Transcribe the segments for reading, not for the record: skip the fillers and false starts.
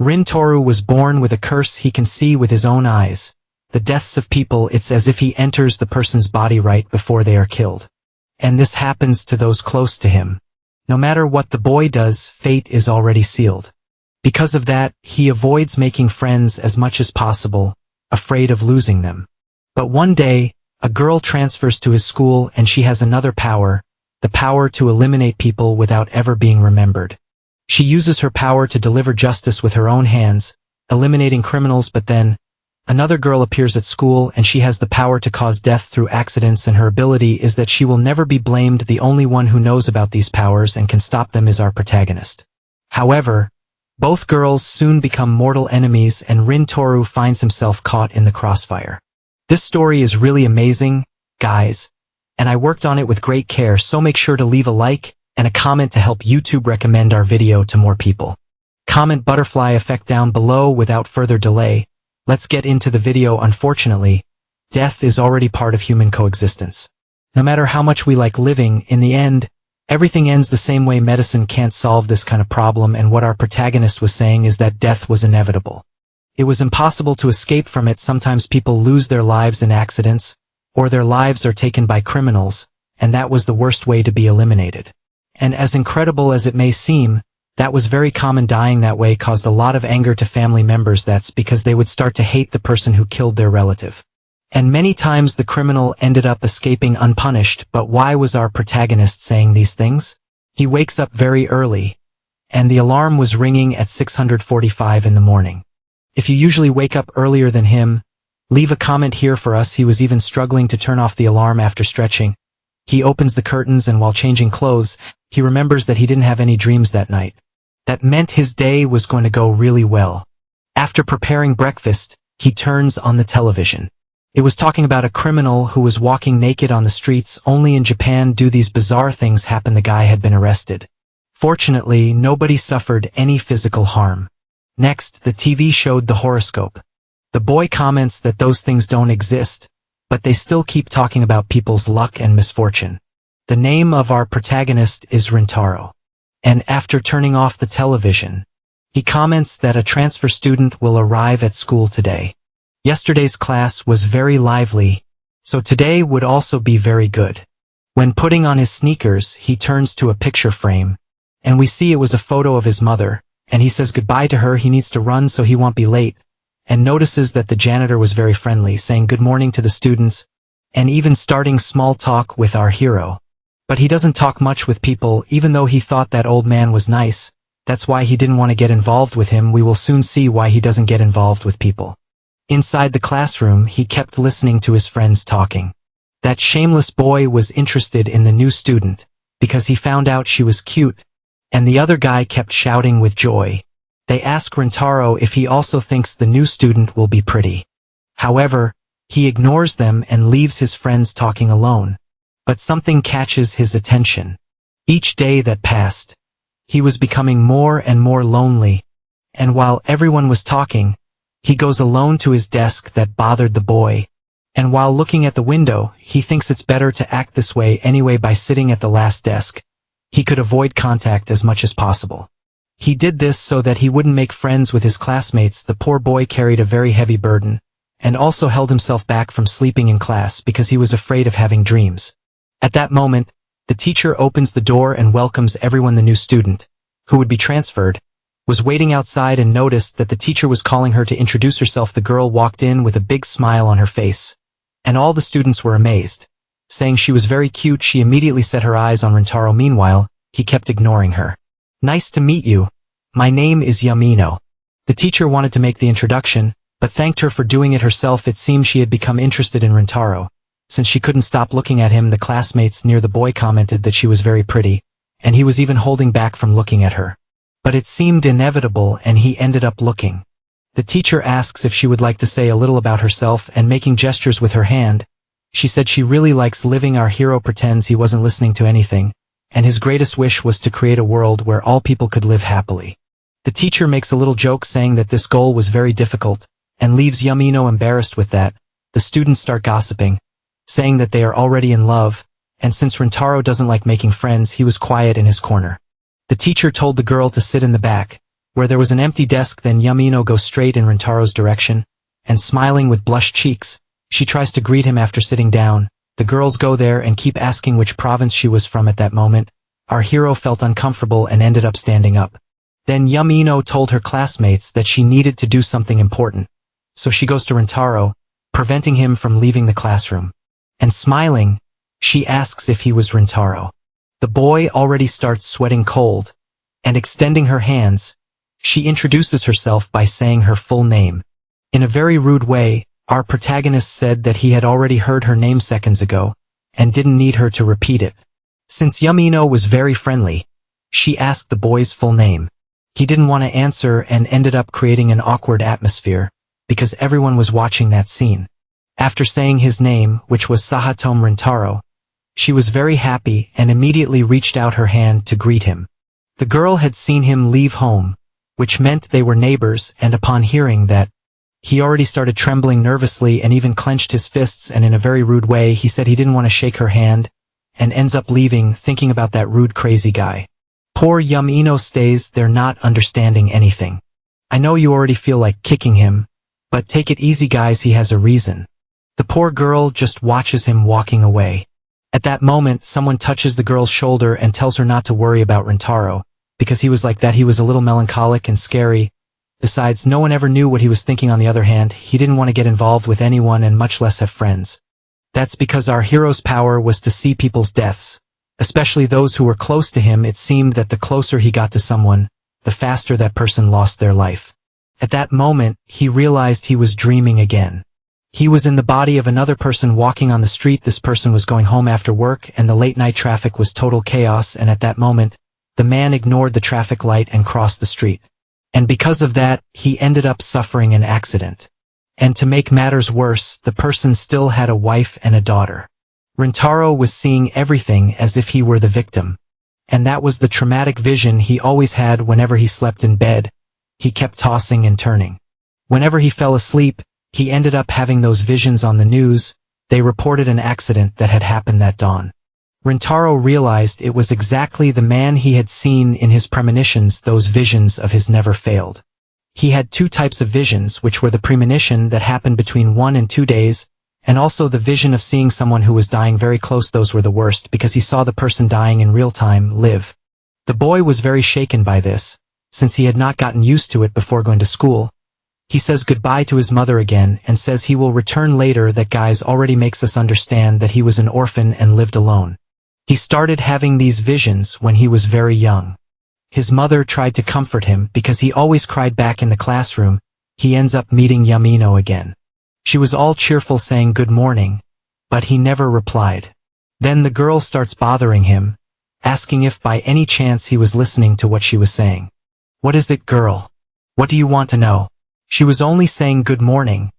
Rin-toru was born with a curse he can see with his own eyes. The deaths of people, it's as if he enters the person's body right before they are killed. And this happens to those close to him. No matter what the boy does, fate is already sealed. Because of that, he avoids making friends as much as possible, afraid of losing them. But one day, a girl transfers to his school and she has another power, the power to eliminate people without ever being remembered. She uses her power to deliver justice with her own hands, eliminating criminals, but then, another girl appears at school and she has the power to cause death through accidents, and her ability is that she will never be blamed. The only one who knows about these powers and can stop them is our protagonist. However, both girls soon become mortal enemies and Rin-toru finds himself caught in the crossfire. This story is really amazing, guys, and I worked on it with great care, so make sure to leave a like and a comment to help YouTube recommend our video to more people. Comment butterfly effect down below. Without further delay, let's get into the video. Unfortunately, death is already part of human coexistence. No matter how much we like living, in the end, everything ends the same way. Medicine can't solve this kind of problem, and what our protagonist was saying is that death was inevitable. It was impossible to escape from it. Sometimes people lose their lives in accidents, or their lives are taken by criminals, and that was the worst way to be eliminated. And as incredible as it may seem, that was very common. Dying that way caused a lot of anger to family members. That's because they would start to hate the person who killed their relative. And many times the criminal ended up escaping unpunished. But why was our protagonist saying these things? He wakes up very early, and the alarm was ringing at 6:45 in the morning. If you usually wake up earlier than him, leave a comment here for us. He was even struggling to turn off the alarm after stretching. He opens the curtains, and while changing clothes, he remembers that he didn't have any dreams that night. That meant his day was going to go really well. After preparing breakfast, he turns on the television. It was talking about a criminal who was walking naked on the streets. Only in Japan do these bizarre things happen. The guy had been arrested. Fortunately, nobody suffered any physical harm. Next, the TV showed the horoscope. The boy comments that those things don't exist, but they still keep talking about people's luck and misfortune. The name of our protagonist is Rin-toru. And after turning off the television, he comments that a transfer student will arrive at school today. Yesterday's class was very lively, so today would also be very good. When putting on his sneakers, he turns to a picture frame, and we see it was a photo of his mother, and he says goodbye to her. He needs to run so he won't be late, and notices that the janitor was very friendly, saying good morning to the students, and even starting small talk with our hero. But he doesn't talk much with people, even though he thought that old man was nice. That's why he didn't want to get involved with him. We will soon see why he doesn't get involved with people. Inside the classroom, he kept listening to his friends talking. That shameless boy was interested in the new student, because he found out she was cute, and the other guy kept shouting with joy. They ask Rin-toru if he also thinks the new student will be pretty. However, he ignores them and leaves his friends talking alone. But something catches his attention. Each day that passed, he was becoming more and more lonely, and while everyone was talking, he goes alone to his desk. That bothered the boy, and while looking at the window, he thinks it's better to act this way anyway. By sitting at the last desk, he could avoid contact as much as possible. He did this so that he wouldn't make friends with his classmates. The poor boy carried a very heavy burden, and also held himself back from sleeping in class because he was afraid of having dreams. At that moment, the teacher opens the door and welcomes everyone. The new student, who would be transferred, was waiting outside and noticed that the teacher was calling her to introduce herself. The girl walked in with a big smile on her face, and all the students were amazed, saying she was very cute. She immediately set her eyes on Rin-toru. Meanwhile, he kept ignoring her. Nice to meet you. My name is Yamino. The teacher wanted to make the introduction, but thanked her for doing it herself. It seemed she had become interested in Rin-toru. Since she couldn't stop looking at him, the classmates near the boy commented that she was very pretty, and he was even holding back from looking at her. But it seemed inevitable, and he ended up looking. The teacher asks if she would like to say a little about herself, and making gestures with her hand, she said she really likes living. Our hero pretends he wasn't listening to anything, and his greatest wish was to create a world where all people could live happily. The teacher makes a little joke saying that this goal was very difficult, and leaves Yamino embarrassed with that. The students start gossiping, saying that they are already in love, and since Rin-toru doesn't like making friends, he was quiet in his corner. The teacher told the girl to sit in the back, where there was an empty desk. Then Yamino goes straight in Rintaro's direction, and smiling with blushed cheeks, she tries to greet him after sitting down. The girls go there and keep asking which province she was from. At that moment, our hero felt uncomfortable and ended up standing up. Then Yamino told her classmates that she needed to do something important, so she goes to Rintaro, preventing him from leaving the classroom. And smiling, she asks if he was Rintaro. The boy already starts sweating cold, and extending her hands, she introduces herself by saying her full name. In a very rude way, our protagonist said that he had already heard her name seconds ago, and didn't need her to repeat it. Since Yamino was very friendly, she asked the boy's full name. He didn't want to answer and ended up creating an awkward atmosphere, because everyone was watching that scene. After saying his name, which was Sahatome Rintaro, she was very happy and immediately reached out her hand to greet him. The girl had seen him leave home, which meant they were neighbors, and upon hearing that, he already started trembling nervously and even clenched his fists, and in a very rude way he said he didn't want to shake her hand, and ends up leaving, thinking about that rude crazy guy. Poor Yamino stays there not understanding anything. I know you already feel like kicking him, but take it easy guys, he has a reason. The poor girl just watches him walking away. At that moment, someone touches the girl's shoulder and tells her not to worry about Rintaro, because he was like that. He was a little melancholic and scary. Besides, no one ever knew what he was thinking. On the other hand, he didn't want to get involved with anyone and much less have friends. That's because our hero's power was to see people's deaths, especially those who were close to him. It seemed that the closer he got to someone, the faster that person lost their life. At that moment, he realized he was dreaming again. He was in the body of another person walking on the street. This person was going home after work, and the late-night traffic was total chaos, and at that moment, the man ignored the traffic light and crossed the street. And because of that, he ended up suffering an accident. And to make matters worse, the person still had a wife and a daughter. Rintaro was seeing everything as if he were the victim. And that was the traumatic vision he always had whenever he slept in bed. He kept tossing and turning. Whenever he fell asleep, he ended up having those visions. On the news, they reported an accident that had happened that dawn. Rintaro realized it was exactly the man he had seen in his premonitions. Those visions of his never failed. He had two types of visions, which were the premonition that happened between 1 and 2 days, and also the vision of seeing someone who was dying very close. Those were the worst, because he saw the person dying in real time live. The boy was very shaken by this, since he had not gotten used to it before going to school. He says goodbye to his mother again and says he will return later. That guys already makes us understand that he was an orphan and lived alone. He started having these visions when he was very young. His mother tried to comfort him because he always cried. Back in the classroom, he ends up meeting Yamino again. She was all cheerful saying good morning, but he never replied. Then the girl starts bothering him, asking if by any chance he was listening to what she was saying. What is it, girl? What do you want to know? She was only saying good morning,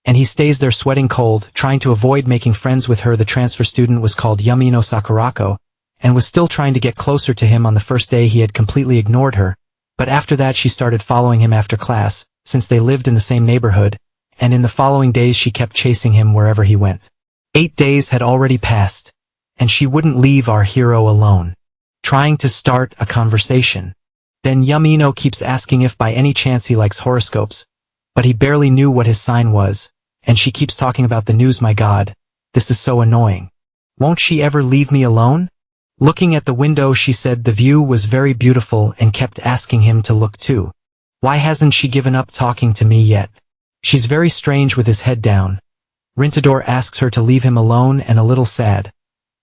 and he stays there sweating cold, trying to avoid making friends with her. The transfer student was called Yamino Sakurako, and was still trying to get closer to him. On the first day he had completely ignored her, but after that she started following him after class, since they lived in the same neighborhood, and in the following days she kept chasing him wherever he went. 8 days had already passed, and she wouldn't leave our hero alone, trying to start a conversation. Then Yamino keeps asking if by any chance he likes horoscopes, but he barely knew what his sign was, and she keeps talking about the news. My God, this is so annoying. Won't she ever leave me alone? Looking at the window, she said the view was very beautiful and kept asking him to look too. Why hasn't she given up talking to me yet? She's very strange with his head down. Rintador asks her to leave him alone, and a little sad,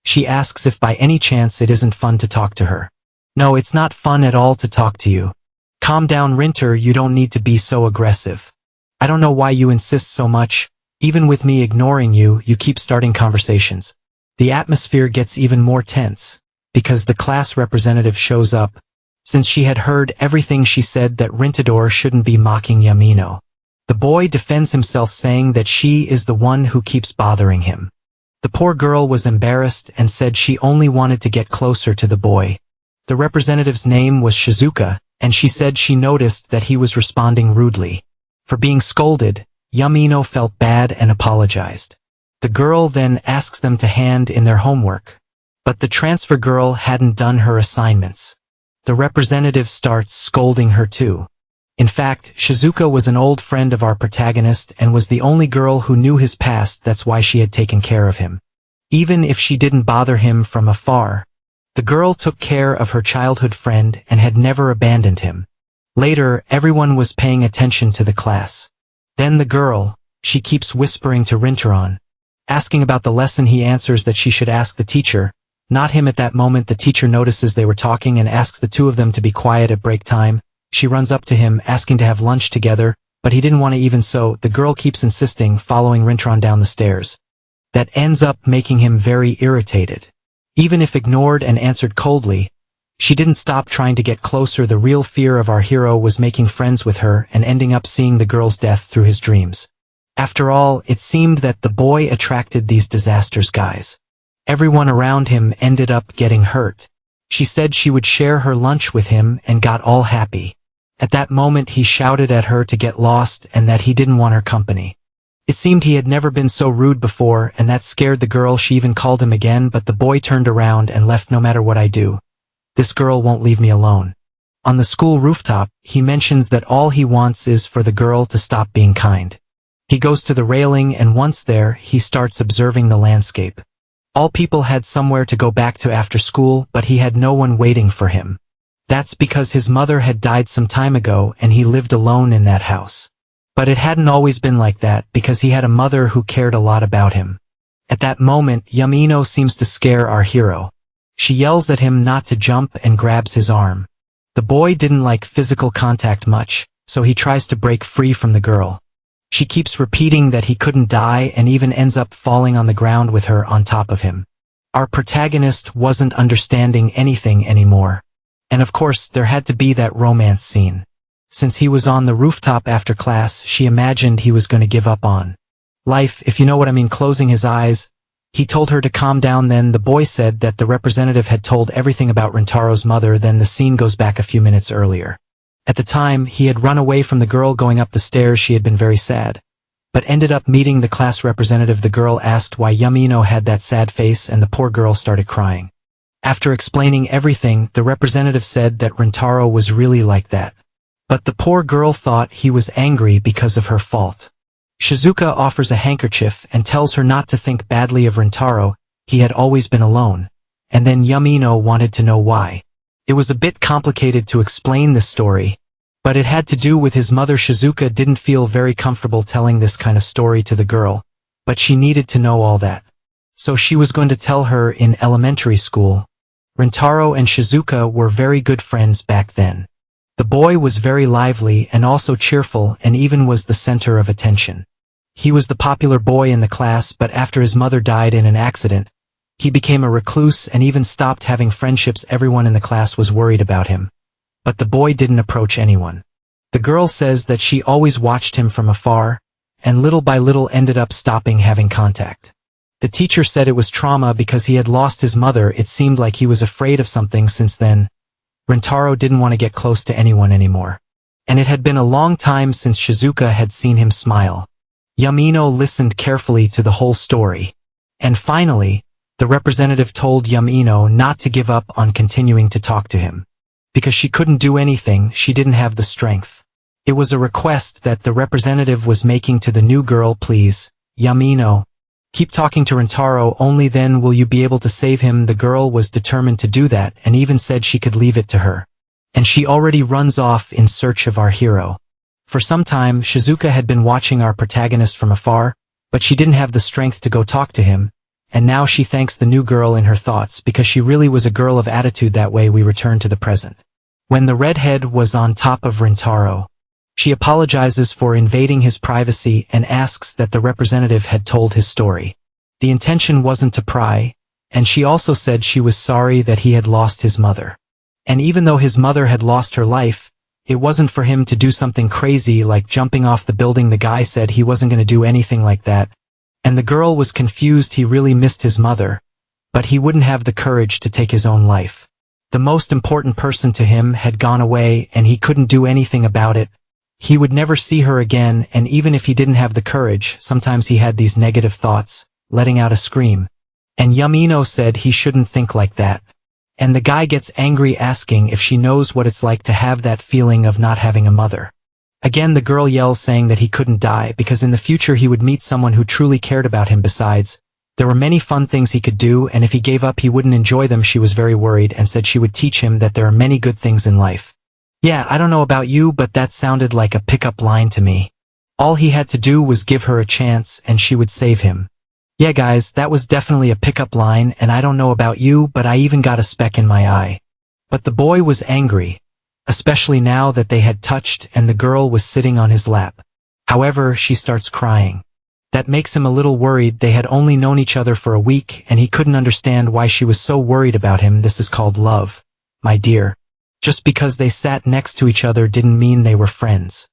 she asks if by any chance it isn't fun to talk to her. No, it's not fun at all to talk to you. Calm down, Rinter, you don't need to be so aggressive. I don't know why you insist so much. Even with me ignoring you, you keep starting conversations. The atmosphere gets even more tense, because the class representative shows up, since she had heard everything. She said that Rintador shouldn't be mocking Yamino. The boy defends himself, saying that she is the one who keeps bothering him. The poor girl was embarrassed and said she only wanted to get closer to the boy. The representative's name was Shizuka, and she said she noticed that he was responding rudely. For being scolded, Yamino felt bad and apologized. The girl then asks them to hand in their homework. But the transfer girl hadn't done her assignments. The representative starts scolding her too. In fact, Shizuka was an old friend of our protagonist and was the only girl who knew his past. That's why she had taken care of him. Even if she didn't bother him from afar, the girl took care of her childhood friend and had never abandoned him. Later, everyone was paying attention to the class. Then the girl, she keeps whispering to Rintaron. Asking about the lesson, he answers that she should ask the teacher, not him. At that moment, the teacher notices they were talking and asks the two of them to be quiet at break time. She runs up to him, asking to have lunch together, but he didn't want to. Even so, the girl keeps insisting, following Rintaron down the stairs. That ends up making him very irritated. Even if ignored and answered coldly, she didn't stop trying to get closer. The real fear of our hero was making friends with her and ending up seeing the girl's death through his dreams. After all, it seemed that the boy attracted these disasters guys. Everyone around him ended up getting hurt. She said she would share her lunch with him and got all happy. At that moment he shouted at her to get lost and that he didn't want her company. It seemed he had never been so rude before, and that scared the girl. She even called him again, but the boy turned around and left. No matter what I do, this girl won't leave me alone. On the school rooftop, he mentions that all he wants is for the girl to stop being kind. He goes to the railing, and once there, he starts observing the landscape. All people had somewhere to go back to after school, but he had no one waiting for him. That's because his mother had died some time ago and he lived alone in that house. But it hadn't always been like that, because he had a mother who cared a lot about him. At that moment, Yamino seems to scare our hero. She yells at him not to jump and grabs his arm. The boy didn't like physical contact much, so he tries to break free from the girl. She keeps repeating that he couldn't die and even ends up falling on the ground with her on top of him. Our protagonist wasn't understanding anything anymore. And of course, there had to be that romance scene. Since he was on the rooftop after class, she imagined he was going to give up on life, if you know what I mean. Closing his eyes, he told her to calm down. Then the boy said that the representative had told everything about Rintaro's mother. Then the scene goes back a few minutes earlier. At the time, he had run away from the girl going up the stairs. She had been very sad, but ended up meeting the class representative. The girl asked why Yamino had that sad face, and the poor girl started crying. After explaining everything, the representative said that Rintaro was really like that. But the poor girl thought he was angry because of her fault. Shizuka offers a handkerchief and tells her not to think badly of Rintaro. He had always been alone. And then Yamino wanted to know why. It was a bit complicated to explain this story, but it had to do with his mother. Shizuka didn't feel very comfortable telling this kind of story to the girl, but she needed to know all that. So she was going to tell her in elementary school. Rintaro and Shizuka were very good friends back then. The boy was very lively and also cheerful, and even was the center of attention. He was the popular boy in the class, but after his mother died in an accident, he became a recluse and even stopped having friendships. Everyone in the class was worried about him, but the boy didn't approach anyone. The girl says that she always watched him from afar, and little by little ended up stopping having contact. The teacher said it was trauma because he had lost his mother. It seemed like he was afraid of something. Since then, Rintaro didn't want to get close to anyone anymore. And it had been a long time since Shizuka had seen him smile. Yamino listened carefully to the whole story. And finally, the representative told Yamino not to give up on continuing to talk to him. Because she couldn't do anything, she didn't have the strength. It was a request that the representative was making to the new girl. Please, Yamino, keep talking to Rintaro, only then will you be able to save him. The girl was determined to do that and even said she could leave it to her. And she already runs off in search of our hero. For some time, Shizuka had been watching our protagonist from afar, but she didn't have the strength to go talk to him, and now she thanks the new girl in her thoughts because she really was a girl of attitude. That way we return to the present. When the redhead was on top of Rintaro, she apologizes for invading his privacy and asks that the representative had told his story. The intention wasn't to pry, and she also said she was sorry that he had lost his mother. And even though his mother had lost her life, it wasn't for him to do something crazy like jumping off the building. The guy said he wasn't going to do anything like that, and the girl was confused. He really missed his mother, but he wouldn't have the courage to take his own life. The most important person to him had gone away and he couldn't do anything about it. He would never see her again, and even if he didn't have the courage, sometimes he had these negative thoughts, letting out a scream. And Yamino said he shouldn't think like that. And the guy gets angry, asking if she knows what it's like to have that feeling of not having a mother. Again the girl yells saying that he couldn't die because in the future he would meet someone who truly cared about him. Besides, there were many fun things he could do, and if he gave up he wouldn't enjoy them. She was very worried and said she would teach him that there are many good things in life. Yeah, I don't know about you, but that sounded like a pickup line to me. All he had to do was give her a chance and she would save him. Yeah guys, that was definitely a pickup line, and I don't know about you, but I even got a speck in my eye. But the boy was angry, especially now that they had touched and the girl was sitting on his lap. However, she starts crying. That makes him a little worried. They had only known each other for a week and he couldn't understand why she was so worried about him. This is called love, my dear. Just because they sat next to each other didn't mean they were friends.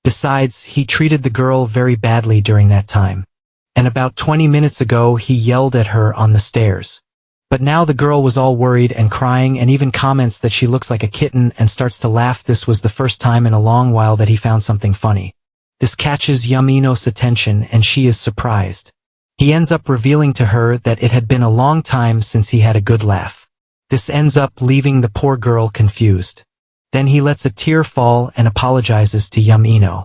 Besides, he treated the girl very badly during that time. And about 20 minutes ago he yelled at her on the stairs. But now the girl was all worried and crying and even comments that she looks like a kitten and starts to laugh. This was the first time in a long while that he found something funny. This catches Yamino's attention and she is surprised. He ends up revealing to her that it had been a long time since he had a good laugh. This ends up leaving the poor girl confused. Then he lets a tear fall and apologizes to Yamino.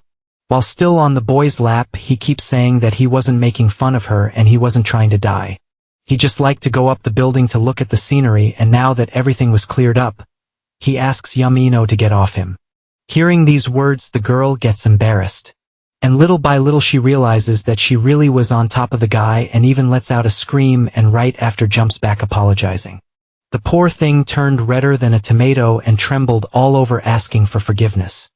While still on the boy's lap, he keeps saying that he wasn't making fun of her and he wasn't trying to die. He just liked to go up the building to look at the scenery, and now that everything was cleared up, he asks Yamino to get off him. Hearing these words, the girl gets embarrassed. And little by little she realizes that she really was on top of the guy and even lets out a scream and right after jumps back apologizing. The poor thing turned redder than a tomato and trembled all over asking for forgiveness.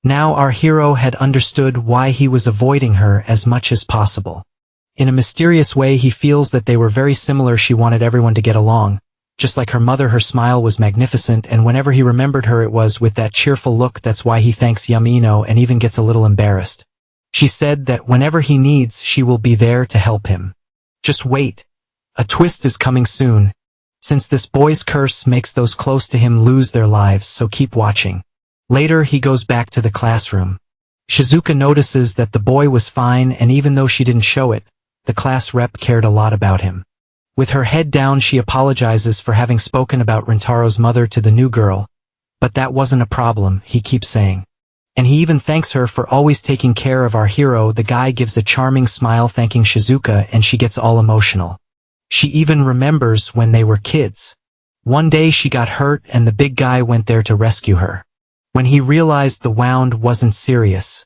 Now our hero had understood why he was avoiding her as much as possible. In a mysterious way he feels that they were very similar. She wanted everyone to get along. Just like her mother, her smile was magnificent, and whenever he remembered her it was with that cheerful look. That's why he thanks Yamino and even gets a little embarrassed. She said that whenever he needs, she will be there to help him. Just wait. A twist is coming soon. Since this boy's curse makes those close to him lose their lives, so keep watching. Later he goes back to the classroom. Shizuka notices that the boy was fine, and even though she didn't show it, the class rep cared a lot about him. With her head down she apologizes for having spoken about Rintaro's mother to the new girl. But that wasn't a problem, he keeps saying. And he even thanks her for always taking care of our hero. The guy gives a charming smile thanking Shizuka and she gets all emotional. She even remembers when they were kids. One day she got hurt and the big guy went there to rescue her. When he realized the wound wasn't serious,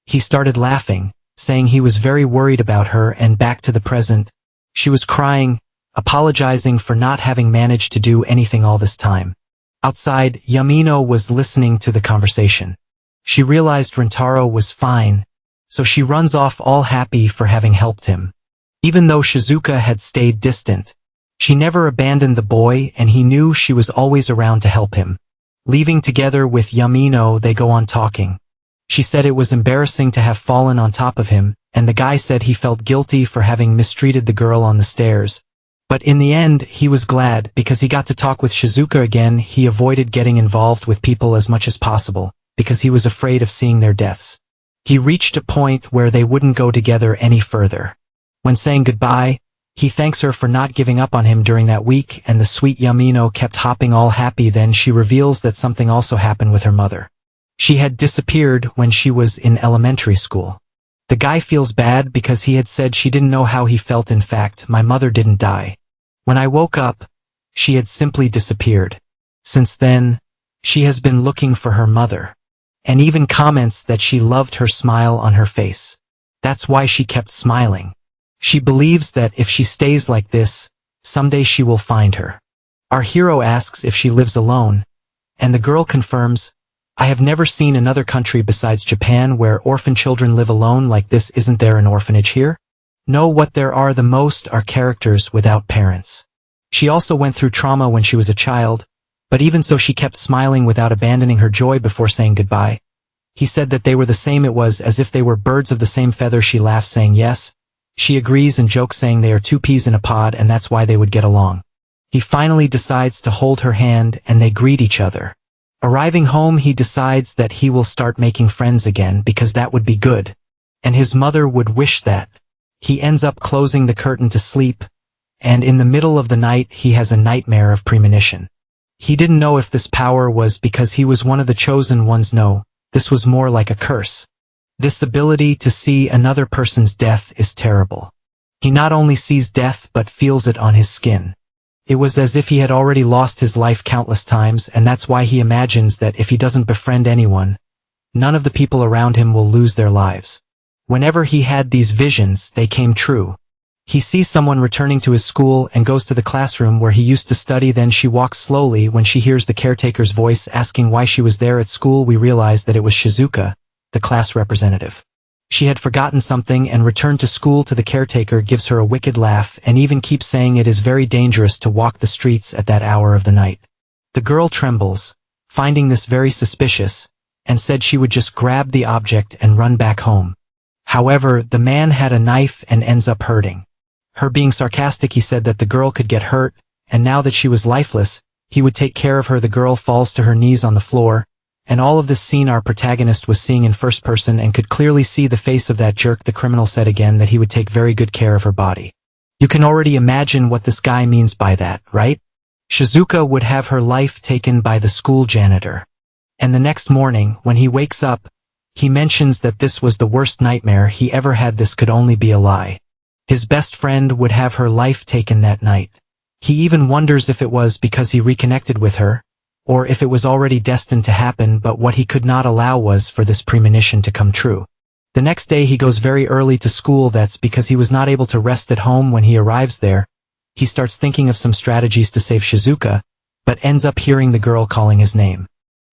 he started laughing, saying he was very worried about her. And back to the present, she was crying, apologizing for not having managed to do anything all this time. Outside, Yamino was listening to the conversation. She realized Rintaro was fine, so she runs off all happy for having helped him. Even though Shizuka had stayed distant, she never abandoned the boy and he knew she was always around to help him. Leaving together with Yamino, they go on talking. She said it was embarrassing to have fallen on top of him, and the guy said he felt guilty for having mistreated the girl on the stairs. But in the end, he was glad because he got to talk with Shizuka again. He avoided getting involved with people as much as possible, because he was afraid of seeing their deaths. He reached a point where they wouldn't go together any further. When saying goodbye, he thanks her for not giving up on him during that week, and the sweet Yamino kept hopping all happy. Then she reveals that something also happened with her mother. She had disappeared when she was in elementary school. The guy feels bad because he had said she didn't know how he felt. In fact, my mother didn't die. When I woke up, she had simply disappeared. Since then, she has been looking for her mother, and even comments that she loved her smile on her face. That's why she kept smiling. She believes that if she stays like this, someday she will find her. Our hero asks if she lives alone, and the girl confirms, I have never seen another country besides Japan where orphan children live alone like this. Isn't there an orphanage here? No, what there are the most are characters without parents. She also went through trauma when she was a child, but even so she kept smiling without abandoning her joy before saying goodbye. He said that they were the same. It was as if they were birds of the same feather. She laughs saying yes. She agrees and jokes saying they are two peas in a pod and that's why they would get along. He finally decides to hold her hand and they greet each other. Arriving home, he decides that he will start making friends again because that would be good. And his mother would wish that. He ends up closing the curtain to sleep, and in the middle of the night he has a nightmare of premonition. He didn't know if this power was because he was one of the chosen ones. No, this was more like a curse. This ability to see another person's death is terrible. He not only sees death but feels it on his skin. It was as if he had already lost his life countless times, and that's why he imagines that if he doesn't befriend anyone, none of the people around him will lose their lives. Whenever he had these visions, they came true. He sees someone returning to his school and goes to the classroom where he used to study. Then she walks slowly. When she hears the caretaker's voice asking why she was there at school, we realize that it was Shizuka, the class representative. She had forgotten something and returned to school. To the caretaker gives her a wicked laugh and even keeps saying it is very dangerous to walk the streets at that hour of the night. The girl trembles, finding this very suspicious, and said she would just grab the object and run back home. However, the man had a knife and ends up hurting her. Being sarcastic, he said that the girl could get hurt, and now that she was lifeless, he would take care of her. The girl falls to her knees on the floor, and all of this scene our protagonist was seeing in first person and could clearly see the face of that jerk. The criminal said again that he would take very good care of her body. You can already imagine what this guy means by that, right? Shizuka would have her life taken by the school janitor. And the next morning, when he wakes up, he mentions that this was the worst nightmare he ever had. This could only be a lie. His best friend would have her life taken that night. He even wonders if it was because he reconnected with her, or if it was already destined to happen, but what he could not allow was for this premonition to come true. The next day he goes very early to school. That's because he was not able to rest at home. When he arrives there, he starts thinking of some strategies to save Shizuka, but ends up hearing the girl calling his name.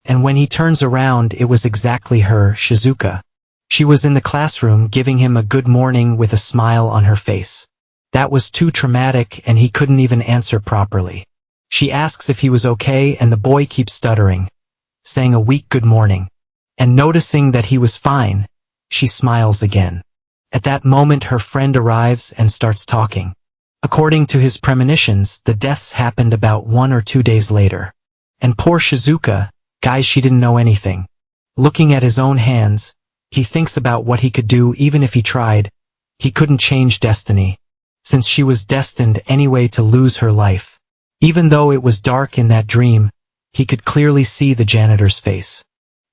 And when he turns around, it was exactly her, Shizuka. She was in the classroom giving him a good morning with a smile on her face. That was too traumatic and he couldn't even answer properly. She asks if he was okay and the boy keeps stuttering, saying a weak good morning. And noticing that he was fine, she smiles again. At that moment her friend arrives and starts talking. According to his premonitions, the deaths happened about 1 or 2 days later. And poor Shizuka, guys, she didn't know anything. Looking at his own hands, he thinks about what he could do. Even if he tried, he couldn't change destiny, since she was destined anyway to lose her life. Even though it was dark in that dream, he could clearly see the janitor's face.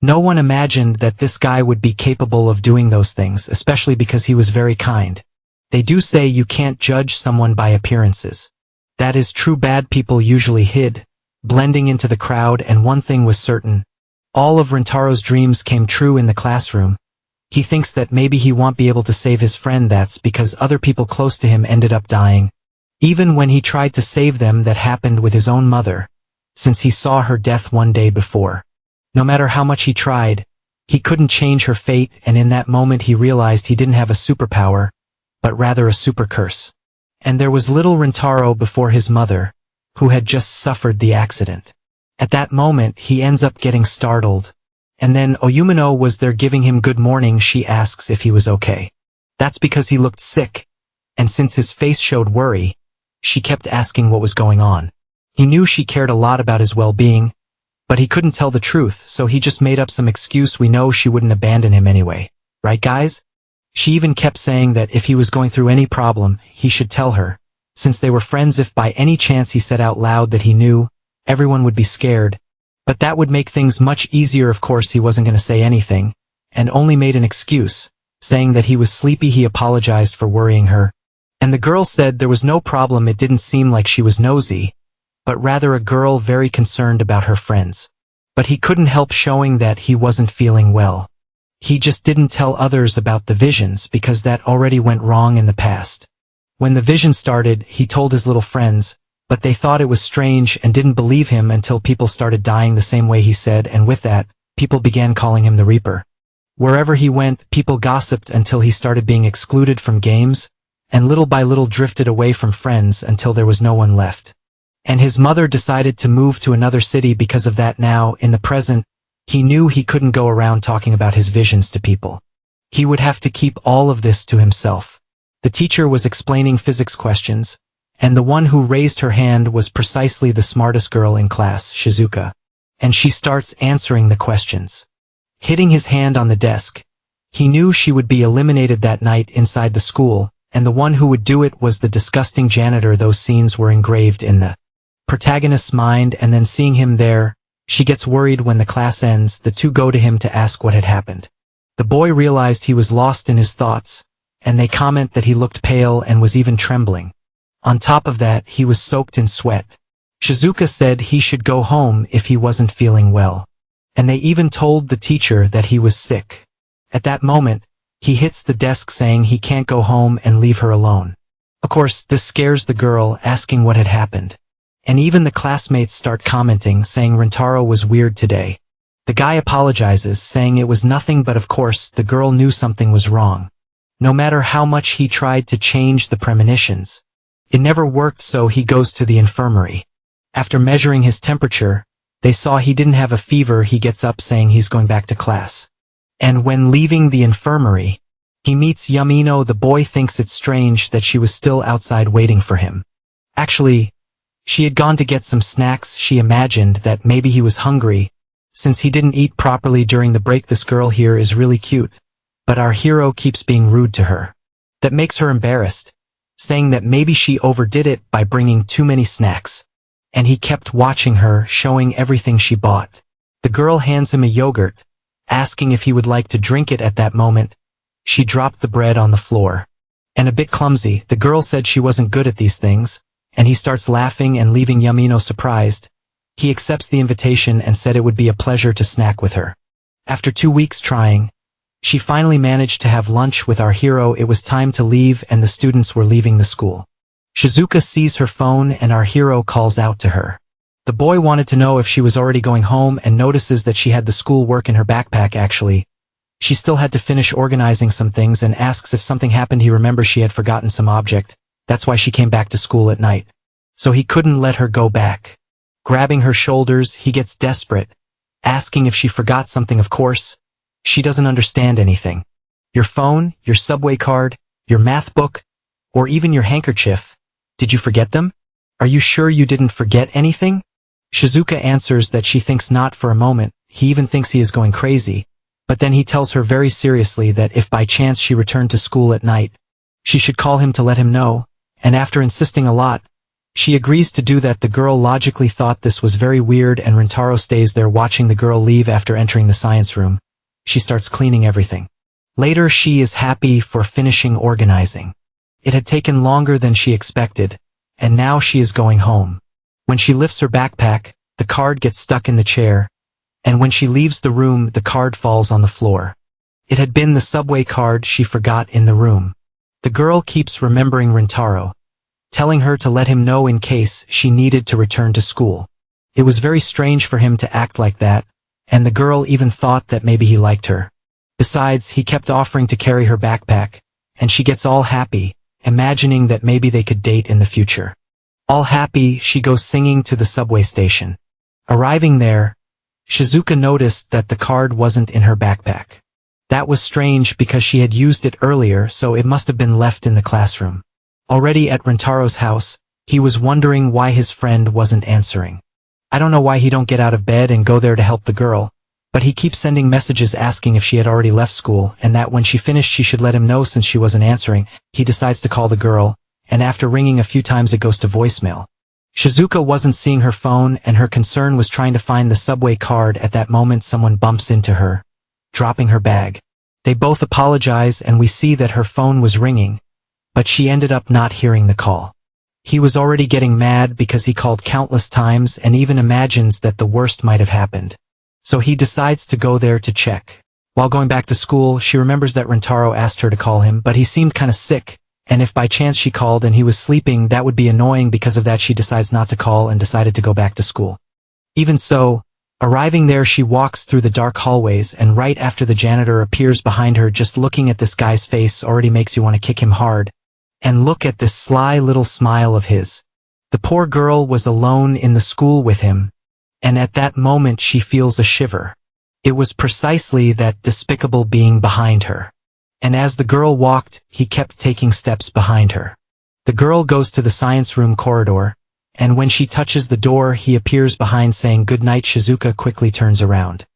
No one imagined that this guy would be capable of doing those things, especially because he was very kind. They do say you can't judge someone by appearances. That is true. Bad people usually hid, blending into the crowd, and one thing was certain. All of Rintaro's dreams came true in the classroom. He thinks that maybe he won't be able to save his friend. That's because other people close to him ended up dying. Even when he tried to save them, that happened with his own mother, since he saw her death 1 day before. No matter how much he tried, he couldn't change her fate, and in that moment he realized he didn't have a superpower, but rather a super curse. And there was little Rintaro before his mother, who had just suffered the accident. At that moment he ends up getting startled. And then Yamino was there giving him good morning. She asks if he was okay. That's because he looked sick, and since his face showed worry, she kept asking what was going on. He knew she cared a lot about his well-being, but he couldn't tell the truth, so he just made up some excuse. We know she wouldn't abandon him anyway, right guys? She even kept saying that if he was going through any problem, he should tell her, since they were friends. If by any chance he said out loud that he knew, everyone would be scared. But that would make things much easier. Of course he wasn't going to say anything, and only made an excuse, saying that he was sleepy. He apologized for worrying her, and the girl said there was no problem. It didn't seem like she was nosy, but rather a girl very concerned about her friends. But he couldn't help showing that he wasn't feeling well. He just didn't tell others about the visions because that already went wrong in the past. When the vision started, he told his little friends, but they thought it was strange and didn't believe him until people started dying the same way he said, and with that, people began calling him the Reaper. Wherever he went, people gossiped until he started being excluded from games, and little by little drifted away from friends until there was no one left. And his mother decided to move to another city because of that. Now, in the present, he knew he couldn't go around talking about his visions to people. He would have to keep all of this to himself. The teacher was explaining physics questions, and the one who raised her hand was precisely the smartest girl in class, Shizuka. And she starts answering the questions, hitting his hand on the desk. He knew she would be eliminated that night inside the school, and the one who would do it was the disgusting janitor. Those scenes were engraved in the protagonist's mind, and then seeing him there, she gets worried. When the class ends, the two go to him to ask what had happened. The boy realized he was lost in his thoughts, and they comment that he looked pale and was even trembling. On top of that, he was soaked in sweat. Shizuka said he should go home if he wasn't feeling well. And they even told the teacher that he was sick. At that moment, he hits the desk saying he can't go home and leave her alone. Of course, this scares the girl, asking what had happened. And even the classmates start commenting, saying Rintaro was weird today. The guy apologizes, saying it was nothing, but of course, the girl knew something was wrong. No matter how much he tried to change the premonitions, it never worked, so he goes to the infirmary. After measuring his temperature, they saw he didn't have a fever. He gets up saying he's going back to class. And when leaving the infirmary, he meets Yamino. The boy thinks it's strange that she was still outside waiting for him. Actually, she had gone to get some snacks. She imagined that maybe he was hungry, since he didn't eat properly during the break. This girl here is really cute, but our hero keeps being rude to her. That makes her embarrassed, saying that maybe she overdid it by bringing too many snacks. And he kept watching her, showing everything she bought. The girl hands him a yogurt, asking if he would like to drink it. At that moment, she dropped the bread on the floor. And a bit clumsy, the girl said she wasn't good at these things, and he starts laughing and leaving Yamino surprised. He accepts the invitation and said it would be a pleasure to snack with her. After 2 weeks trying, she finally managed to have lunch with our hero. It was time to leave and the students were leaving the school. Shizuka sees her phone and our hero calls out to her. The boy wanted to know if she was already going home and notices that she had the school work in her backpack. Actually, she still had to finish organizing some things and asks if something happened. He remembers she had forgotten some object. That's why she came back to school at night. So he couldn't let her go back. Grabbing her shoulders, he gets desperate, asking if she forgot something. Of course, she doesn't understand anything. Your phone, your subway card, your math book, or even your handkerchief. Did you forget them? Are you sure you didn't forget anything? Shizuka answers that she thinks not for a moment. He even thinks he is going crazy. But then he tells her very seriously that if by chance she returned to school at night, she should call him to let him know. And after insisting a lot, she agrees to do that. The girl logically thought this was very weird, and Rintaro stays there watching the girl leave. After entering the science room, she starts cleaning everything. Later, she is happy for finishing organizing. It had taken longer than she expected, and now she is going home. When she lifts her backpack, the card gets stuck in the chair, and when she leaves the room, the card falls on the floor. It had been the subway card she forgot in the room. The girl keeps remembering Rintaro, telling her to let him know in case she needed to return to school. It was very strange for him to act like that, and the girl even thought that maybe he liked her. Besides, he kept offering to carry her backpack, and she gets all happy, imagining that maybe they could date in the future. All happy, she goes singing to the subway station. Arriving there, Shizuka noticed that the card wasn't in her backpack. That was strange because she had used it earlier, so it must have been left in the classroom. Already at Rintaro's house, he was wondering why his friend wasn't answering. I don't know why he don't get out of bed and go there to help the girl, but he keeps sending messages asking if she had already left school and that when she finished she should let him know. Since she wasn't answering, he decides to call the girl, and after ringing a few times it goes to voicemail. Shizuka wasn't seeing her phone and her concern was trying to find the subway card. At that moment someone bumps into her, dropping her bag. They both apologize and we see that her phone was ringing, but she ended up not hearing the call. He was already getting mad because he called countless times and even imagines that the worst might have happened. So he decides to go there to check. While going back to school, she remembers that Rintaro asked her to call him, but he seemed kinda sick, and if by chance she called and he was sleeping, that would be annoying. Because of that, she decides not to call and decided to go back to school. Even so, arriving there, she walks through the dark hallways, and right after the janitor appears behind her, just looking at this guy's face already makes you want to kick him hard. And look at this sly little smile of his. The poor girl was alone in the school with him, and at that moment she feels a shiver. It was precisely that despicable being behind her. And as the girl walked, he kept taking steps behind her. The girl goes to the science room corridor, and when she touches the door, he appears behind saying good night. Shizuka quickly turns around.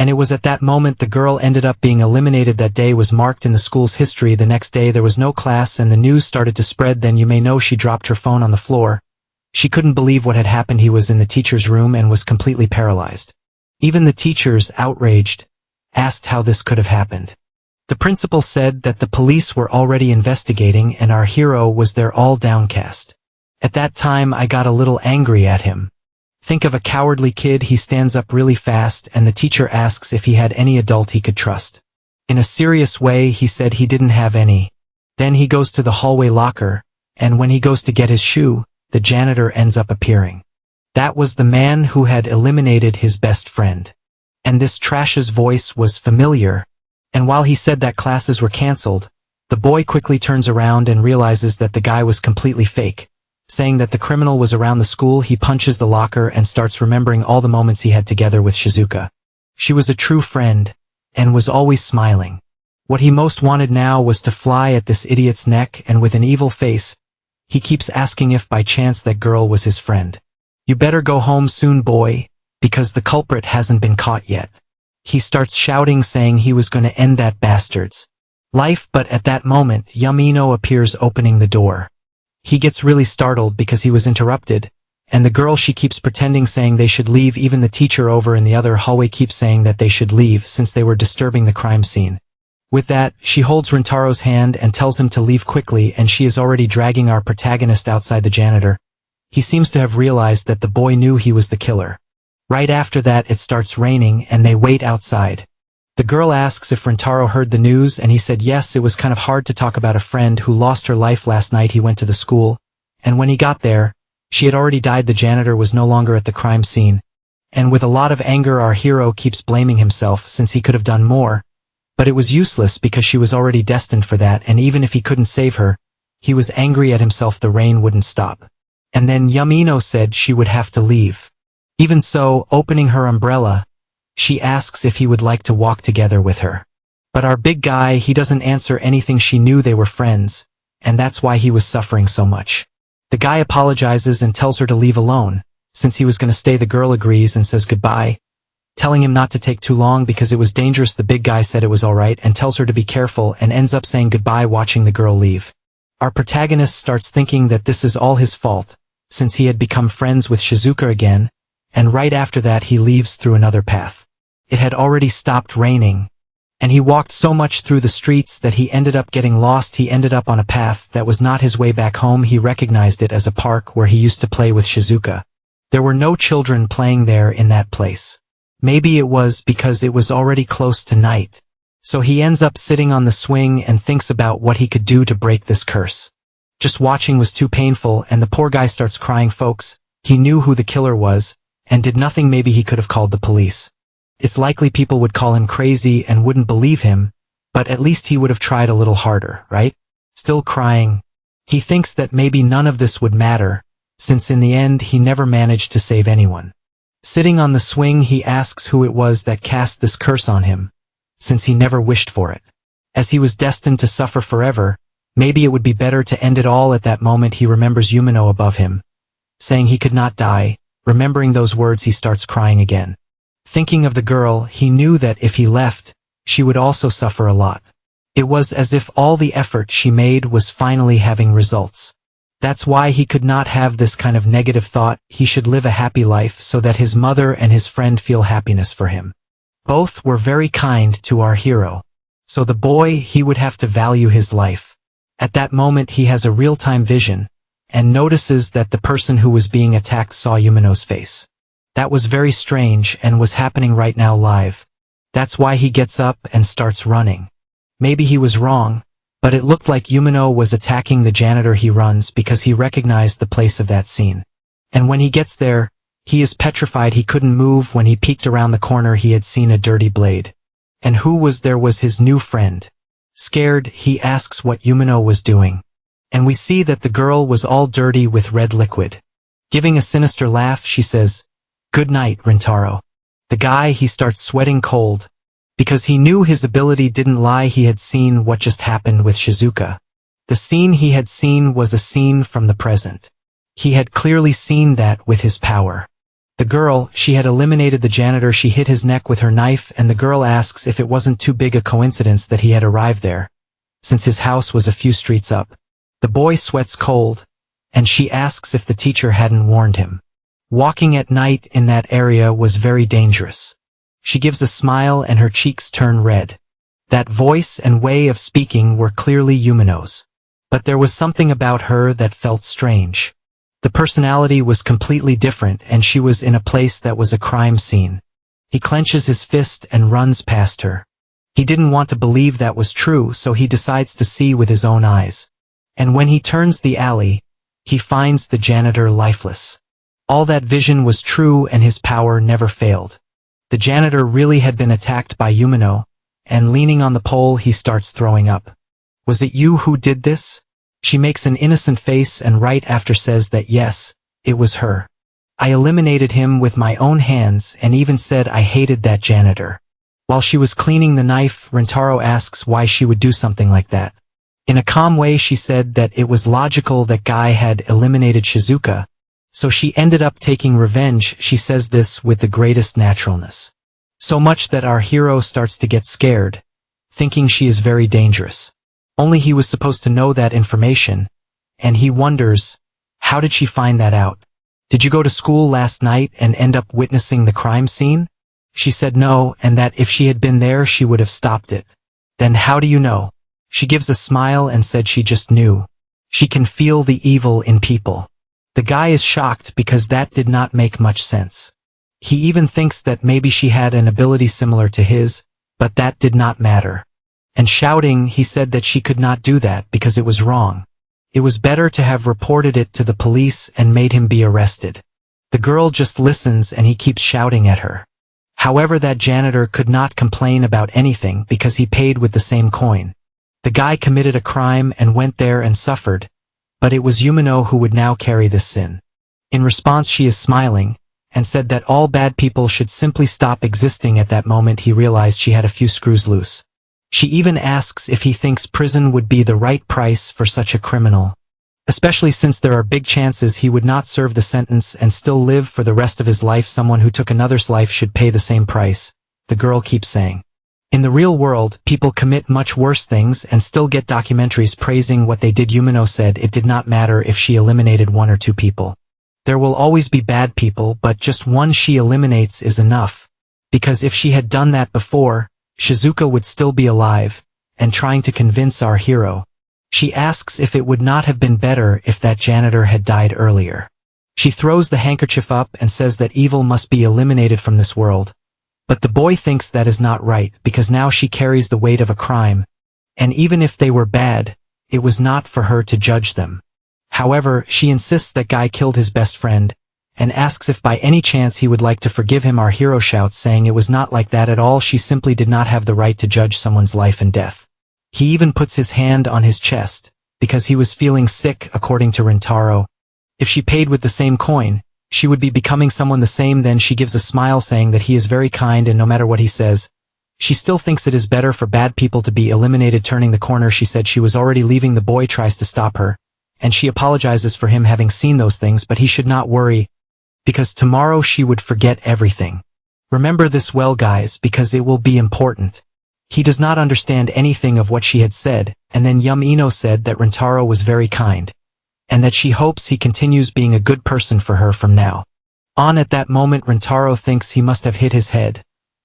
And it was at that moment the girl ended up being eliminated. That day was marked in the school's history. The next day there was no class and the news started to spread. Then you may know she dropped her phone on the floor. She couldn't believe what had happened. He was in the teacher's room and was completely paralyzed. Even the teachers, outraged, asked how this could have happened. The principal said that the police were already investigating and our hero was there all downcast. At that time I got a little angry at him. Think of a cowardly kid. He stands up really fast and the teacher asks if he had any adult he could trust. In a serious way he said he didn't have any. Then he goes to the hallway locker, and when he goes to get his shoe, the janitor ends up appearing. That was the man who had eliminated his best friend. And this trash's voice was familiar. And while he said that classes were cancelled, the boy quickly turns around and realizes that the guy was completely fake. Saying that the criminal was around the school, he punches the locker and starts remembering all the moments he had together with Shizuka. She was a true friend, and was always smiling. What he most wanted now was to fly at this idiot's neck, and with an evil face, he keeps asking if by chance that girl was his friend. You better go home soon, boy, because the culprit hasn't been caught yet. He starts shouting, saying he was going to end that bastard's life, but at that moment, Yamino appears opening the door. He gets really startled because he was interrupted, and the girl, she keeps pretending, saying they should leave. Even the teacher over in the other hallway keeps saying that they should leave since they were disturbing the crime scene. With that, she holds Rintaro's hand and tells him to leave quickly, and she is already dragging our protagonist outside the janitor. He seems to have realized that the boy knew he was the killer. Right after that it starts raining and they wait outside. The girl asks if Rintaro heard the news, and he said yes. It was kind of hard to talk about a friend who lost her life last night. He went to the school, and when he got there, she had already died. The janitor was no longer at the crime scene. And with a lot of anger our hero keeps blaming himself since he could have done more, but it was useless because she was already destined for that, and even if he couldn't save her, he was angry at himself. The rain wouldn't stop. And then Yamino said she would have to leave. Even so, opening her umbrella, she asks if he would like to walk together with her. But our big guy, he doesn't answer anything. She knew they were friends, and that's why he was suffering so much. The guy apologizes and tells her to leave alone. Since he was going to stay, the girl agrees and says goodbye, telling him not to take too long because it was dangerous. The big guy said it was alright and tells her to be careful and ends up saying goodbye watching the girl leave. Our protagonist starts thinking that this is all his fault, since he had become friends with Shizuka again, and right after that he leaves through another path. It had already stopped raining, and he walked so much through the streets that he ended up getting lost. He ended up on a path that was not his way back home. He recognized it as a park where he used to play with Shizuka. There were no children playing there in that place. Maybe it was because it was already close to night. So he ends up sitting on the swing and thinks about what he could do to break this curse. Just watching was too painful, and the poor guy starts crying. Folks, he knew who the killer was, and did nothing. Maybe he could have called the police. It's likely people would call him crazy and wouldn't believe him, but at least he would have tried a little harder, right? Still crying. He thinks that maybe none of this would matter, since in the end he never managed to save anyone. Sitting on the swing, he asks who it was that cast this curse on him, since he never wished for it. As he was destined to suffer forever, maybe it would be better to end it all. At that moment he remembers Yumino above him, saying he could not die. Remembering those words, he starts crying again. Thinking of the girl, he knew that if he left, she would also suffer a lot. It was as if all the effort she made was finally having results. That's why he could not have this kind of negative thought. He should live a happy life so that his mother and his friend feel happiness for him. Both were very kind to our hero. So the boy, he would have to value his life. At that moment he has a real-time vision, and notices that the person who was being attacked saw Yumino's face. That was very strange and was happening right now live. That's why he gets up and starts running. Maybe he was wrong, but it looked like Yumino was attacking the janitor. He runs because he recognized the place of that scene. And when he gets there, he is petrified. He couldn't move. When he peeked around the corner, he had seen a dirty blade. And who was there? Was his new friend. Scared, he asks what Yumino was doing. And we see that the girl was all dirty with red liquid. Giving a sinister laugh, she says, "Good night, Rintaro." The guy, he starts sweating cold, because he knew his ability didn't lie. He had seen what just happened with Shizuka. The scene he had seen was a scene from the present. He had clearly seen that with his power. The girl, she had eliminated the janitor. She hit his neck with her knife, and the girl asks if it wasn't too big a coincidence that he had arrived there, since his house was a few streets up. The boy sweats cold, and she asks if the teacher hadn't warned him. Walking at night in that area was very dangerous. She gives a smile and her cheeks turn red. That voice and way of speaking were clearly Yamino's. But there was something about her that felt strange. The personality was completely different, and she was in a place that was a crime scene. He clenches his fist and runs past her. He didn't want to believe that was true, so he decides to see with his own eyes. And when he turns the alley, he finds the janitor lifeless. All that vision was true, and his power never failed. The janitor really had been attacked by Yamino, and leaning on the pole he starts throwing up. "Was it you who did this?" She makes an innocent face and right after says that yes, it was her. "I eliminated him with my own hands and even said I hated that janitor." While she was cleaning the knife, Rintaro asks why she would do something like that. In a calm way she said that it was logical that Guy had eliminated Shizuka, so she ended up taking revenge. She says this with the greatest naturalness. So much that our hero starts to get scared, thinking she is very dangerous. Only he was supposed to know that information, and he wonders, how did she find that out? "Did you go to school last night and end up witnessing the crime scene?" She said no, and that if she had been there she would have stopped it. "Then how do you know?" She gives a smile and said she just knew. She can feel the evil in people. The guy is shocked because that did not make much sense. He even thinks that maybe she had an ability similar to his, but that did not matter. And shouting, he said that she could not do that because it was wrong. It was better to have reported it to the police and made him be arrested. The girl just listens and he keeps shouting at her. However, that janitor could not complain about anything because he paid with the same coin. The guy committed a crime and went there and suffered, but it was Yamino who would now carry this sin. In response she is smiling, and said that all bad people should simply stop existing. At that moment he realized she had a few screws loose. She even asks if he thinks prison would be the right price for such a criminal, especially since there are big chances he would not serve the sentence and still live for the rest of his life. Someone who took another's life should pay the same price, the girl keeps saying. In the real world, people commit much worse things and still get documentaries praising what they did. Yamino said it did not matter if she eliminated one or two people. There will always be bad people, but just one she eliminates is enough. Because if she had done that before, Shizuka would still be alive, and trying to convince our hero. She asks if it would not have been better if that janitor had died earlier. She throws the handkerchief up and says that evil must be eliminated from this world. But the boy thinks that is not right because now she carries the weight of a crime, and even if they were bad, it was not for her to judge them. However, she insists that Guy killed his best friend, and asks if by any chance he would like to forgive him. Our hero shouts, saying it was not like that at all. She simply did not have the right to judge someone's life and death. He even puts his hand on his chest, because he was feeling sick. According to Rintaro, if she paid with the same coin, she would be becoming someone the same. Then she gives a smile, saying that he is very kind and no matter what he says, she still thinks it is better for bad people to be eliminated. Turning the corner, she said she was already leaving. The boy tries to stop her, and she apologizes for him having seen those things, but he should not worry, because tomorrow she would forget everything. Remember this well, guys, because it will be important. He does not understand anything of what she had said, and then Yamino said that Rintaro was very kind, and that she hopes he continues being a good person for her from now on. At that moment Rintaro thinks he must have hit his head,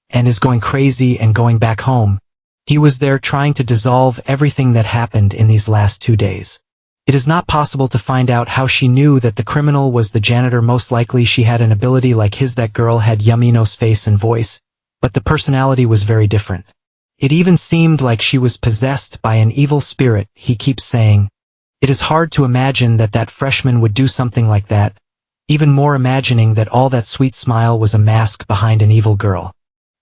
and is going crazy and going back home. He was there trying to dissolve everything that happened in these last 2 days. It is not possible to find out how she knew that the criminal was the janitor. Most likely she had an ability like his. That girl had Yamino's face and voice, but the personality was very different. It even seemed like she was possessed by an evil spirit. He keeps saying, it is hard to imagine that that freshman would do something like that, even more imagining that all that sweet smile was a mask behind an evil girl.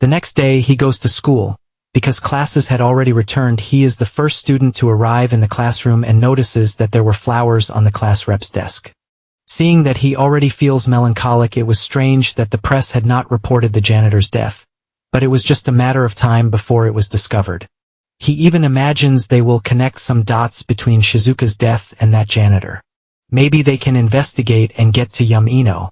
The next day he goes to school. Because classes had already returned, he is the first student to arrive in the classroom and notices that there were flowers on the class rep's desk. Seeing that, he already feels melancholic. It was strange that the press had not reported the janitor's death, but it was just a matter of time before it was discovered. He even imagines they will connect some dots between Shizuka's death and that janitor. Maybe they can investigate and get to Yamino.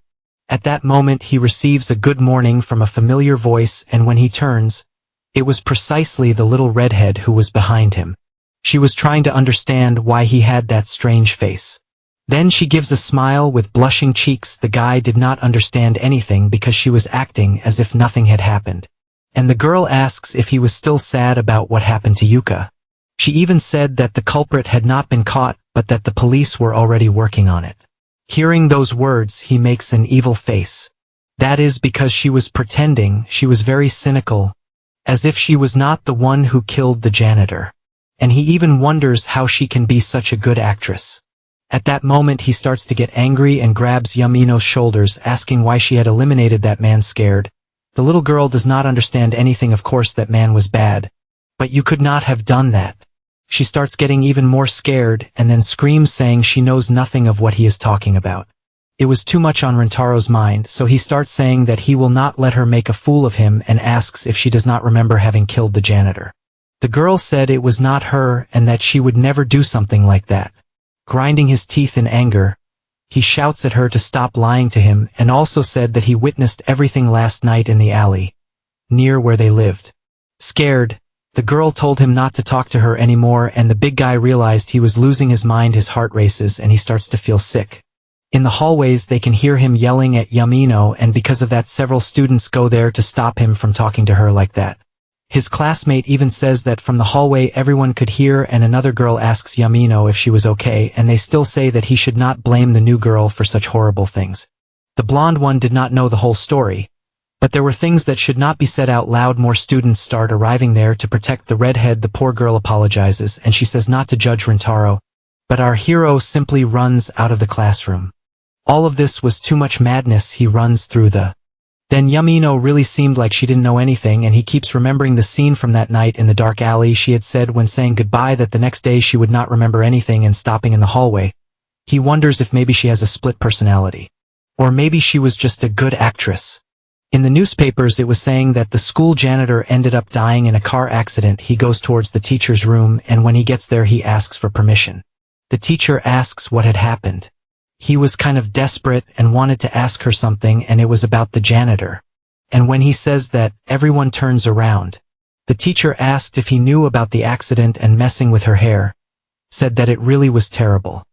At that moment he receives a good morning from a familiar voice, and when he turns, it was precisely the little redhead who was behind him. She was trying to understand why he had that strange face. Then she gives a smile with blushing cheeks. The guy did not understand anything because she was acting as if nothing had happened. And the girl asks if he was still sad about what happened to Yuka. She even said that the culprit had not been caught, but that the police were already working on it. Hearing those words, he makes an evil face. That is because she was pretending, she was very cynical, as if she was not the one who killed the janitor. And he even wonders how she can be such a good actress. At that moment he starts to get angry and grabs Yamino's shoulders, asking why she had eliminated that man. Scared. The little girl does not understand anything. Of course that man was bad. But you could not have done that. She starts getting even more scared and then screams, saying she knows nothing of what he is talking about. It was too much on Rintaro's mind, so he starts saying that he will not let her make a fool of him and asks if she does not remember having killed the janitor. The girl said it was not her and that she would never do something like that. Grinding his teeth in anger, he shouts at her to stop lying to him and also said that he witnessed everything last night in the alley, near where they lived. Scared, the girl told him not to talk to her anymore, and the big guy realized he was losing his mind. His heart races and he starts to feel sick. In the hallways they can hear him yelling at Yamino, and because of that several students go there to stop him from talking to her like that. His classmate even says that from the hallway everyone could hear, and another girl asks Yamino if she was okay, and they still say that he should not blame the new girl for such horrible things. The blonde one did not know the whole story, but there were things that should not be said out loud. More students start arriving there to protect the redhead. The poor girl apologizes and she says not to judge Rintaro, but our hero simply runs out of the classroom. All of this was too much madness. He runs through the Then Yamino really seemed like she didn't know anything, and he keeps remembering the scene from that night in the dark alley. She had said when saying goodbye that the next day she would not remember anything, and stopping in the hallway. He wonders if maybe she has a split personality. Or maybe she was just a good actress. In the newspapers it was saying that the school janitor ended up dying in a car accident. He goes towards the teacher's room, and when he gets there he asks for permission. The teacher asks what had happened. He was kind of desperate and wanted to ask her something, and it was about the janitor. And when he says that, everyone turns around. The teacher asked if he knew about the accident and messing with her hair. Said that it really was terrible.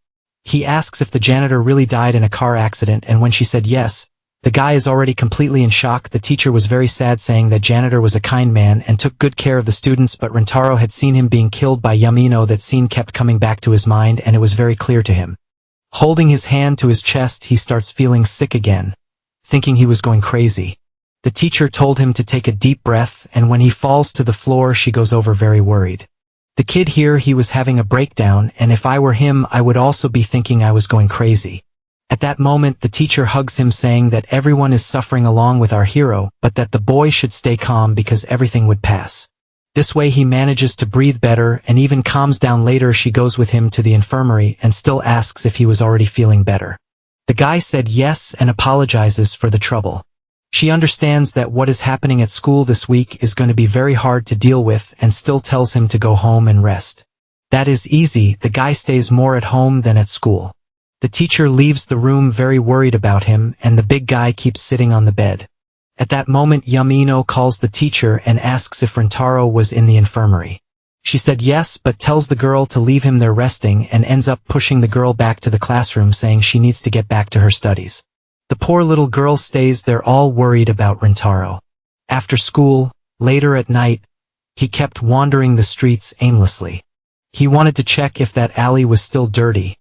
He asks if the janitor really died in a car accident, and when she said yes, the guy is already completely in shock. The teacher was very sad, saying that janitor was a kind man and took good care of the students, but Rintaro had seen him being killed by Yamino. That scene kept coming back to his mind, and it was very clear to him. Holding his hand to his chest, he starts feeling sick again, thinking he was going crazy. The teacher told him to take a deep breath, and when he falls to the floor she goes over very worried. The kid here, he was having a breakdown, and if I were him I would also be thinking I was going crazy. At that moment the teacher hugs him, saying that everyone is suffering along with our hero, but that the boy should stay calm because everything would pass. This way he manages to breathe better and even calms down. Later she goes with him to the infirmary and still asks if he was already feeling better. The guy said yes and apologizes for the trouble. She understands that what is happening at school this week is going to be very hard to deal with, and still tells him to go home and rest. That is easy. The guy stays more at home than at school. The teacher leaves the room very worried about him, and the big guy keeps sitting on the bed. At that moment Yamino calls the teacher and asks if Rintaro was in the infirmary. She said yes, but tells the girl to leave him there resting, and ends up pushing the girl back to the classroom, saying she needs to get back to her studies. The poor little girl stays there all worried about Rintaro. After school, later at night, he kept wandering the streets aimlessly. He wanted to check if that alley was still dirty,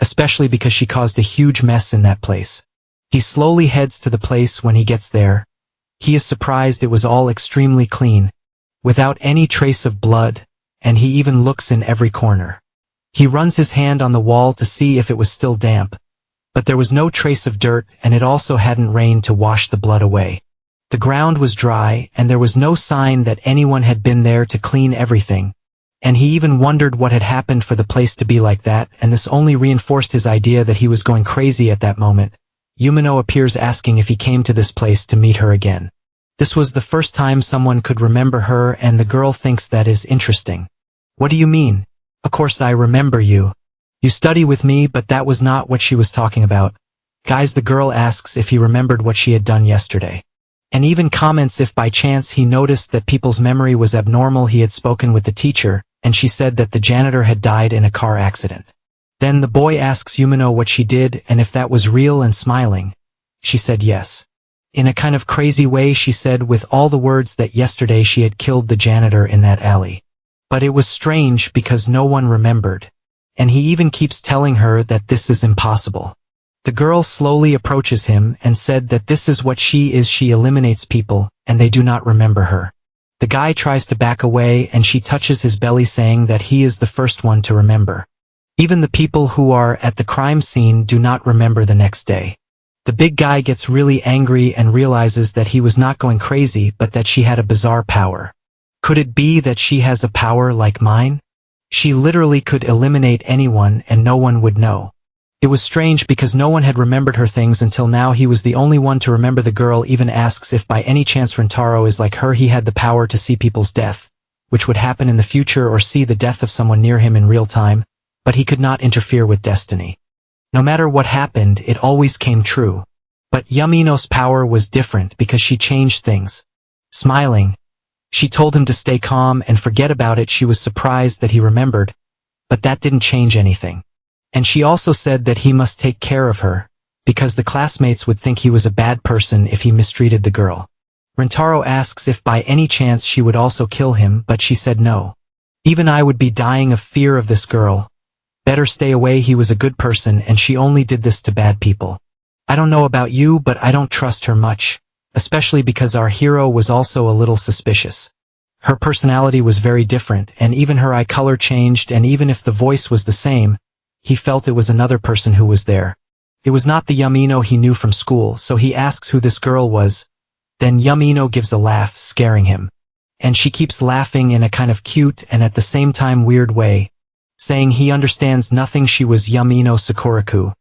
especially because she caused a huge mess in that place. He slowly heads to the place. When he gets there, he is surprised it was all extremely clean, without any trace of blood, and he even looks in every corner. He runs his hand on the wall to see if it was still damp, but there was no trace of dirt, and it also hadn't rained to wash the blood away. The ground was dry, and there was no sign that anyone had been there to clean everything, and he even wondered what had happened for the place to be like that, and this only reinforced his idea that he was going crazy. At that moment, Yamino appears, asking if he came to this place to meet her again. This was the first time someone could remember her, and the girl thinks that is interesting. What do you mean? Of course I remember you. You study with me, but that was not what she was talking about. Guys, the girl asks if he remembered what she had done yesterday, and even comments if by chance he noticed that people's memory was abnormal. He had spoken with the teacher, and she said that the janitor had died in a car accident. Then the boy asks Yamino what she did and if that was real, and smiling, she said yes. In a kind of crazy way she said with all the words that yesterday she had killed the janitor in that alley. But it was strange because no one remembered. And he even keeps telling her that this is impossible. The girl slowly approaches him and said that this is what she is. She eliminates people, and they do not remember her. The guy tries to back away and she touches his belly saying that he is the first one to remember. Even the people who are at the crime scene do not remember the next day. The big guy gets really angry and realizes that he was not going crazy but that she had a bizarre power. Could it be that she has a power like mine? She literally could eliminate anyone and no one would know. It was strange because no one had remembered her things until now. He was the only one to remember. The girl even asks if by any chance Rintaro is like her. He had the power to see people's death, which would happen in the future, or see the death of someone near him in real time, but he could not interfere with destiny. No matter what happened, it always came true. But Yamino's power was different because she changed things. Smiling, she told him to stay calm and forget about it. She was surprised that he remembered, but that didn't change anything. And she also said that he must take care of her, because the classmates would think he was a bad person if he mistreated the girl. Rintaro asks if by any chance she would also kill him, but she said no. Even I would be dying of fear of this girl. Better stay away. He was a good person and she only did this to bad people. I don't know about you, but I don't trust her much, especially because our hero was also a little suspicious. Her personality was very different, and even her eye color changed, and even if the voice was the same, he felt it was another person who was there. It was not the Yamino he knew from school, so he asks who this girl was. Then Yamino gives a laugh, scaring him. And she keeps laughing in a kind of cute and at the same time weird way, saying he understands nothing. She was Yamino Sakuraku.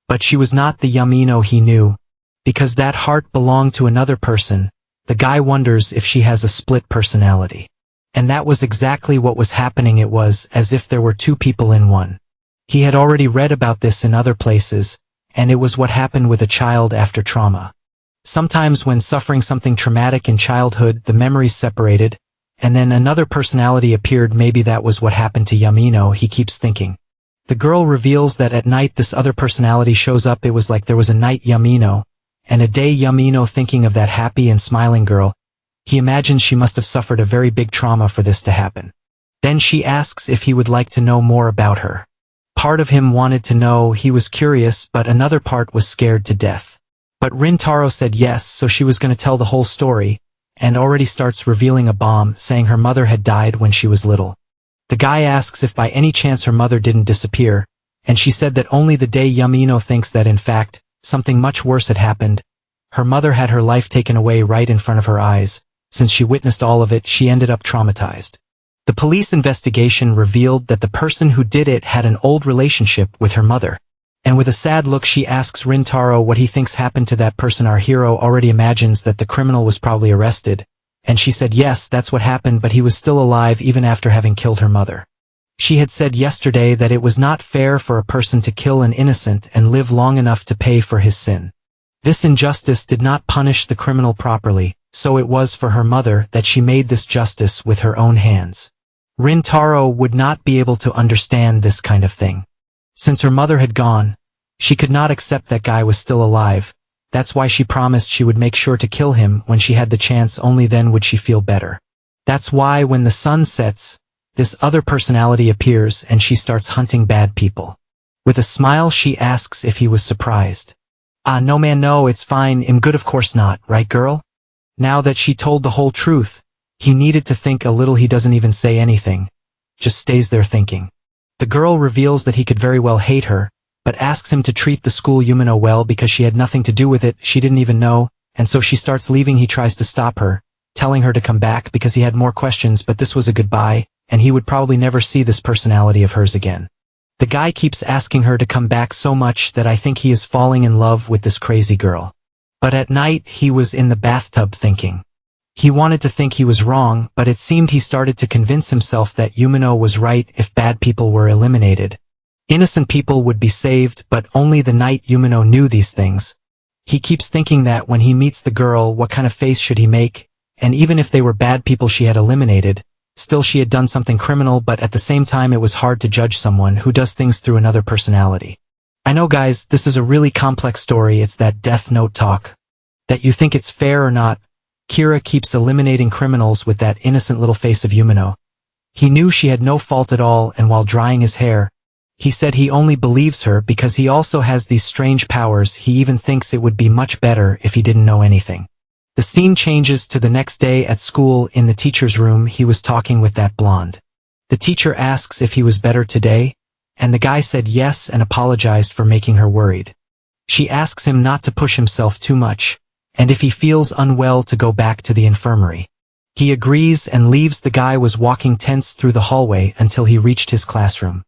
But she was not the Yamino he knew. Because that heart belonged to another person, the guy wonders if she has a split personality. And that was exactly what was happening. It was as if there were two people in one. He had already read about this in other places, and it was what happened with a child after trauma. Sometimes when suffering something traumatic in childhood, the memories separated, and then another personality appeared. Maybe that was what happened to Yamino, he keeps thinking. The girl reveals that at night this other personality shows up. It was like there was a night Yamino, and a day Yamino. Thinking of that happy and smiling girl, he imagines she must have suffered a very big trauma for this to happen. Then she asks if he would like to know more about her. Part of him wanted to know, he was curious, but another part was scared to death. But Rintaro said yes, so she was going to tell the whole story, and already starts revealing a bomb, saying her mother had died when she was little. The guy asks if by any chance her mother didn't disappear, and she said that only the day Yamino thinks that in fact, something much worse had happened. Her mother had her life taken away right in front of her eyes. Since she witnessed all of it, she ended up traumatized. The police investigation revealed that the person who did it had an old relationship with her mother. And with a sad look she asks Rintaro what he thinks happened to that person. Our hero already imagines that the criminal was probably arrested, and she said yes, that's what happened, but he was still alive even after having killed her mother. She had said yesterday that it was not fair for a person to kill an innocent and live long enough to pay for his sin. This injustice did not punish the criminal properly, so it was for her mother that she made this justice with her own hands. Rintaro would not be able to understand this kind of thing. Since her mother had gone, she could not accept that guy was still alive. That's why she promised she would make sure to kill him when she had the chance. Only then would she feel better. That's why when the sun sets, this other personality appears and she starts hunting bad people. With a smile she asks if he was surprised. No man, no, it's fine. I'm good. Of course not, right girl? Now that she told the whole truth, he needed to think a little. He doesn't even say anything, just stays there thinking. The girl reveals that he could very well hate her, but asks him to treat the school Yamino well because she had nothing to do with it. She didn't even know, and so she starts leaving. He tries to stop her, telling her to come back because he had more questions, but this was a goodbye, and he would probably never see this personality of hers again. The guy keeps asking her to come back so much that I think he is falling in love with this crazy girl. But at night he was in the bathtub thinking. He wanted to think he was wrong, but it seemed he started to convince himself that Yamino was right. If bad people were eliminated, innocent people would be saved, but only the night Yamino knew these things. He keeps thinking that when he meets the girl, what kind of face should he make? And even if they were bad people she had eliminated, still she had done something criminal, but at the same time it was hard to judge someone who does things through another personality. I know guys, this is a really complex story. It's that Death Note talk. That you think it's fair or not, Kira keeps eliminating criminals with that innocent little face of Yamino. He knew she had no fault at all, and while drying his hair, he said he only believes her because he also has these strange powers. He even thinks it would be much better if he didn't know anything. The scene changes to the next day at school. In the teacher's room, he was talking with that blonde. The teacher asks if he was better today, and the guy said yes and apologized for making her worried. She asks him not to push himself too much, and if he feels unwell to go back to the infirmary. He agrees and leaves. The guy was walking tense through the hallway until he reached his classroom.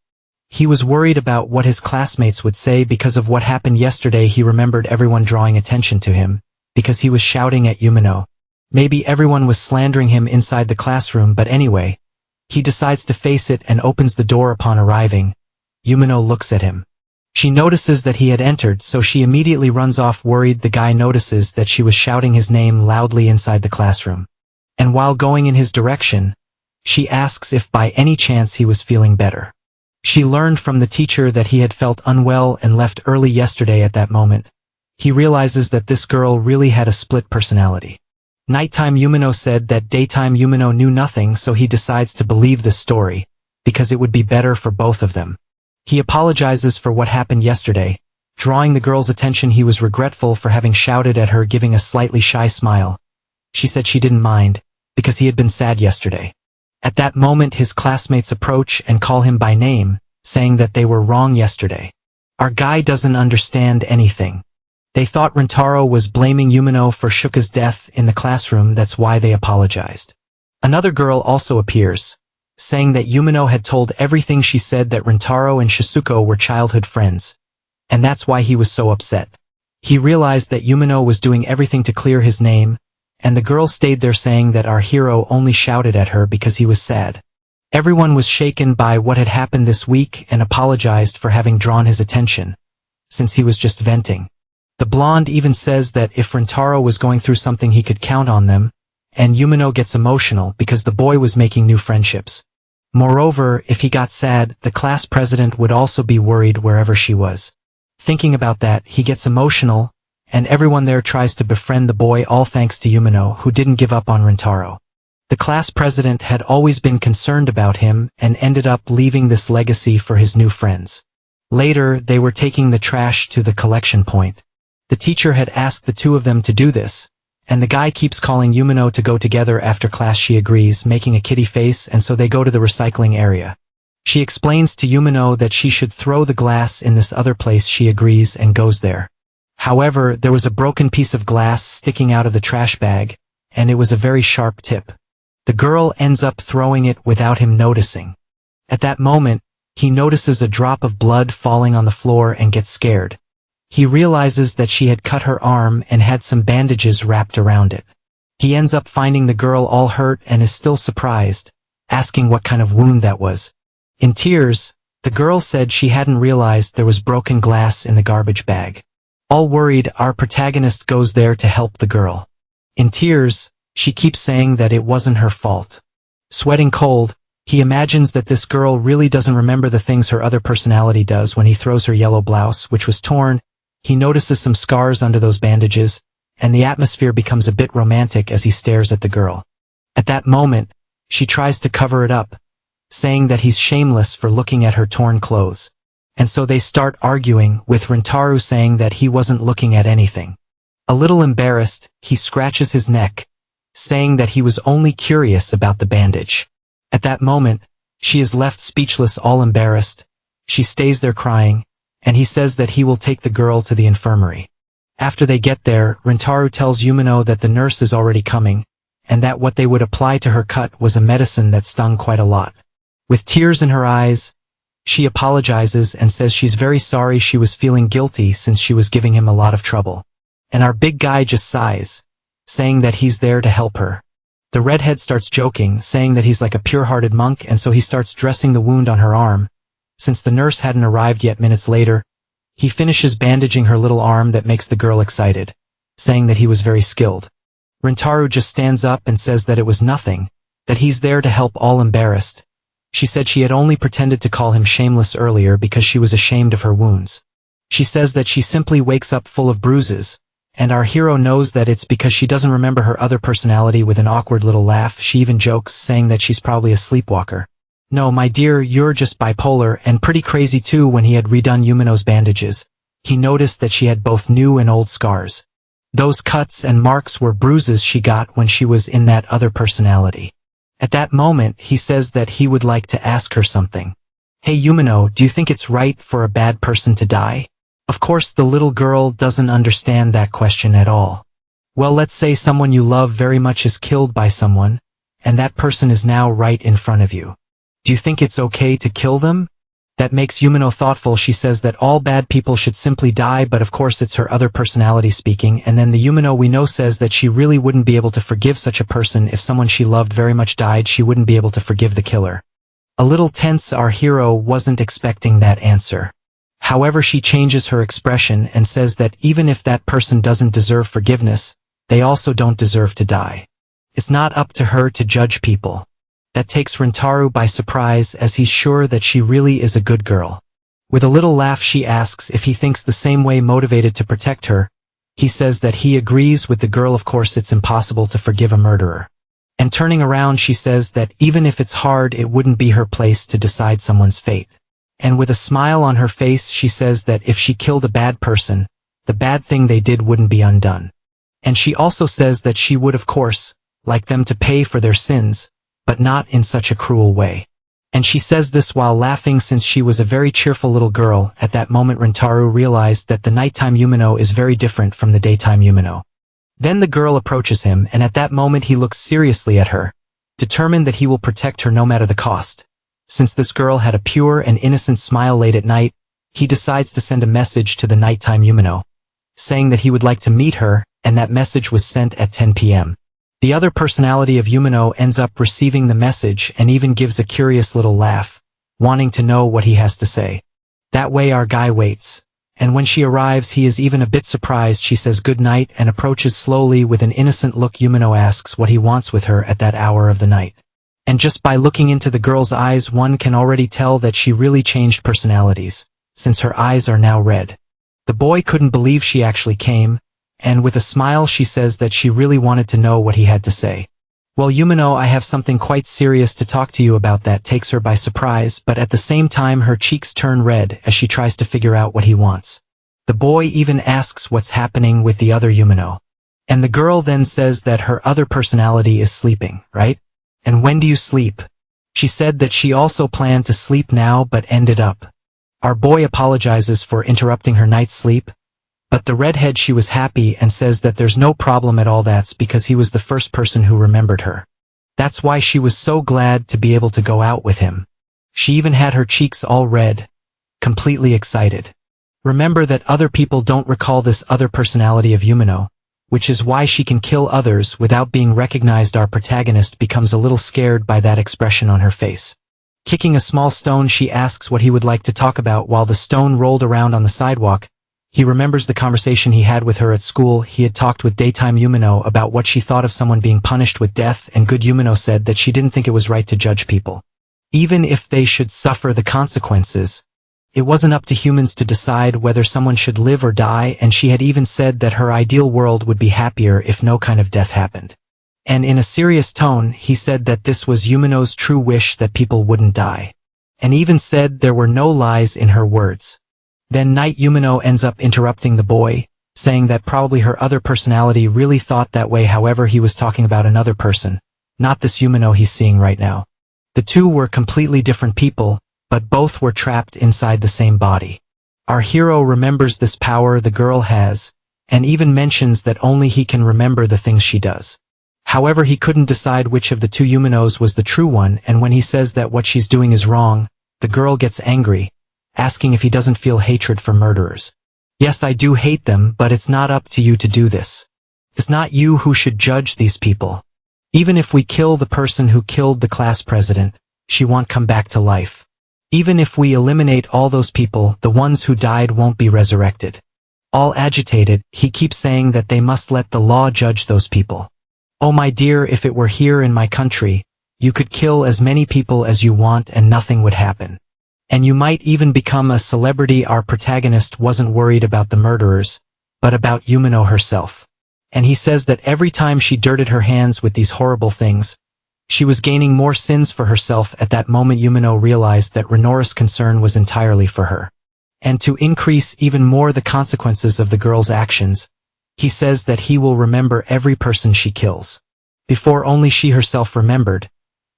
He was worried about what his classmates would say because of what happened yesterday. He remembered everyone drawing attention to him, because he was shouting at Yamino. Maybe everyone was slandering him inside the classroom, but anyway, he decides to face it and opens the door. Upon arriving, Yamino looks at him. She notices that he had entered, so she immediately runs off worried. The guy notices that she was shouting his name loudly inside the classroom. And while going in his direction, she asks if by any chance he was feeling better. She learned from the teacher that he had felt unwell and left early yesterday. At that moment, he realizes that this girl really had a split personality. Nighttime Yamino said that daytime Yamino knew nothing, so he decides to believe this story, because it would be better for both of them. He apologizes for what happened yesterday, drawing the girl's attention. He was regretful for having shouted at her, giving a slightly shy smile. She said she didn't mind, because he had been sad yesterday. At that moment his classmates approach and call him by name, saying that they were wrong yesterday. Our guy doesn't understand anything. They thought Rintaro was blaming Yamino for Shuka's death in the classroom. That's why they apologized. Another girl also appears, saying that Yamino had told everything. She said that Rintaro and Shizuko were childhood friends, and that's why he was so upset. He realized that Yamino was doing everything to clear his name, and the girl stayed there saying that our hero only shouted at her because he was sad. Everyone was shaken by what had happened this week and apologized for having drawn his attention, since he was just venting. The blonde even says that if Rintaro was going through something he could count on them, and Yamino gets emotional because the boy was making new friendships. Moreover, if he got sad, the class president would also be worried wherever she was. Thinking about that, he gets emotional, and everyone there tries to befriend the boy, all thanks to Yamino, who didn't give up on Rintaro. The class president had always been concerned about him and ended up leaving this legacy for his new friends. Later, they were taking the trash to the collection point. The teacher had asked the two of them to do this, and the guy keeps calling Yamino to go together after class. She agrees, making a kitty face, and so they go to the recycling area. She explains to Yamino that she should throw the glass in this other place. She agrees and goes there. However, there was a broken piece of glass sticking out of the trash bag, and it was a very sharp tip. The girl ends up throwing it without him noticing. At that moment, he notices a drop of blood falling on the floor and gets scared. He realizes that she had cut her arm and had some bandages wrapped around it. He ends up finding the girl all hurt and is still surprised, asking what kind of wound that was. In tears, the girl said she hadn't realized there was broken glass in the garbage bag. All worried, our protagonist goes there to help the girl. In tears, she keeps saying that it wasn't her fault. Sweating cold, he imagines that this girl really doesn't remember the things her other personality does. When he throws her yellow blouse, which was torn, he notices some scars under those bandages, and the atmosphere becomes a bit romantic as he stares at the girl. At that moment, she tries to cover it up, saying that he's shameless for looking at her torn clothes. And so they start arguing, with Rintaro saying that he wasn't looking at anything. A little embarrassed, he scratches his neck, saying that he was only curious about the bandage. At that moment, she is left speechless, all embarrassed. She stays there crying, and he says that he will take the girl to the infirmary. After they get there, Rintaro tells Yamino that the nurse is already coming, and that what they would apply to her cut was a medicine that stung quite a lot. With tears in her eyes, she apologizes and says she's very sorry. She was feeling guilty since she was giving him a lot of trouble. And our big guy just sighs, saying that he's there to help her. The redhead starts joking, saying that he's like a pure-hearted monk, and so he starts dressing the wound on her arm. Since the nurse hadn't arrived yet, minutes later, he finishes bandaging her little arm. That makes the girl excited, saying that he was very skilled. Rintaro just stands up and says that it was nothing, that he's there to help, all embarrassed. She said she had only pretended to call him shameless earlier because she was ashamed of her wounds. She says that she simply wakes up full of bruises, And our hero knows that it's because she doesn't remember her other personality. With an awkward little laugh, she even jokes, saying that she's probably a sleepwalker. No, my dear, you're just bipolar and pretty crazy too. When he had redone Yumino's bandages, he noticed that she had both new and old scars. Those cuts and marks were bruises she got when she was in that other personality. At that moment, he says that he would like to ask her something. Hey Yumino, do you think it's right for a bad person to die? Of course, the little girl doesn't understand that question at all. Well, let's say someone you love very much is killed by someone, and that person is now right in front of you. Do you think it's okay to kill them? That makes Yumino thoughtful. She says that all bad people should simply die, but of course it's her other personality speaking, and then the Yumino we know says that she really wouldn't be able to forgive such a person. If someone she loved very much died, she wouldn't be able to forgive the killer. A little tense, our hero wasn't expecting that answer. However, she changes her expression and says that even if that person doesn't deserve forgiveness, they also don't deserve to die. It's not up to her to judge people. That takes Rintaro by surprise, as he's sure that she really is a good girl. With a little laugh, she asks if he thinks the same way, motivated to protect her. He says that he agrees with the girl. Of course, it's impossible to forgive a murderer. And turning around, she says that even if it's hard, it wouldn't be her place to decide someone's fate. And with a smile on her face, she says that if she killed a bad person, the bad thing they did wouldn't be undone. And she also says that she would, of course, like them to pay for their sins, but not in such a cruel way. And she says this while laughing, since she was a very cheerful little girl. At that moment, Rintaro realized that the nighttime Yumino is very different from the daytime Yumino. Then the girl approaches him, and at that moment he looks seriously at her, determined that he will protect her no matter the cost. Since this girl had a pure and innocent smile, late at night, he decides to send a message to the nighttime Yumino, saying that he would like to meet her, and that message was sent at 10 p.m. The other personality of Yumino ends up receiving the message and even gives a curious little laugh, wanting to know what he has to say. That way our guy waits, and when she arrives he is even a bit surprised. She says good night and approaches slowly with an innocent look. Yumino asks what he wants with her at that hour of the night. And just by looking into the girl's eyes, one can already tell that she really changed personalities, since her eyes are now red. The boy couldn't believe she actually came, and with a smile she says that she really wanted to know what he had to say. Well, Yumino, I have something quite serious to talk to you about. That takes her by surprise, but at the same time her cheeks turn red as she tries to figure out what he wants. The boy even asks what's happening with the other Yumino. And the girl then says that her other personality is sleeping, right? And when do you sleep? She said that she also planned to sleep now but ended up. Our boy apologizes for interrupting her night's sleep, but the redhead, she was happy and says that there's no problem at all. That's because he was the first person who remembered her. That's why she was so glad to be able to go out with him. She even had her cheeks all red, completely excited. Remember that other people don't recall this other personality of Yumino, which is why she can kill others without being recognized. Our protagonist becomes a little scared by that expression on her face. Kicking a small stone, she asks what he would like to talk about. While the stone rolled around on the sidewalk, he remembers the conversation he had with her at school. He had talked with daytime Yumino about what she thought of someone being punished with death, and good Yumino said that she didn't think it was right to judge people, even if they should suffer the consequences. It wasn't up to humans to decide whether someone should live or die, and she had even said that her ideal world would be happier if no kind of death happened. And in a serious tone, he said that this was Yumino's true wish, that people wouldn't die. And even said there were no lies in her words. Then Night Yumino ends up interrupting the boy, saying that probably her other personality really thought that way. However, he was talking about another person, not this Yumino he's seeing right now. The two were completely different people, but both were trapped inside the same body. Our hero remembers this power the girl has, and even mentions that only he can remember the things she does. However, he couldn't decide which of the two Yuminos was the true one, and when he says that what she's doing is wrong, the girl gets angry, asking if he doesn't feel hatred for murderers. Yes, I do hate them, but it's not up to you to do this. It's not you who should judge these people. Even if we kill the person who killed the class president, she won't come back to life. Even if we eliminate all those people, the ones who died won't be resurrected. All agitated, he keeps saying that they must let the law judge those people. Oh my dear, if it were here in my country, you could kill as many people as you want and nothing would happen. And you might even become a celebrity. Our protagonist wasn't worried about the murderers, but about Yumino herself. And he says that every time she dirted her hands with these horrible things, she was gaining more sins for herself. At that moment Yumino realized that Rinora's concern was entirely for her. And to increase even more the consequences of the girl's actions, he says that he will remember every person she kills. Before only she herself remembered,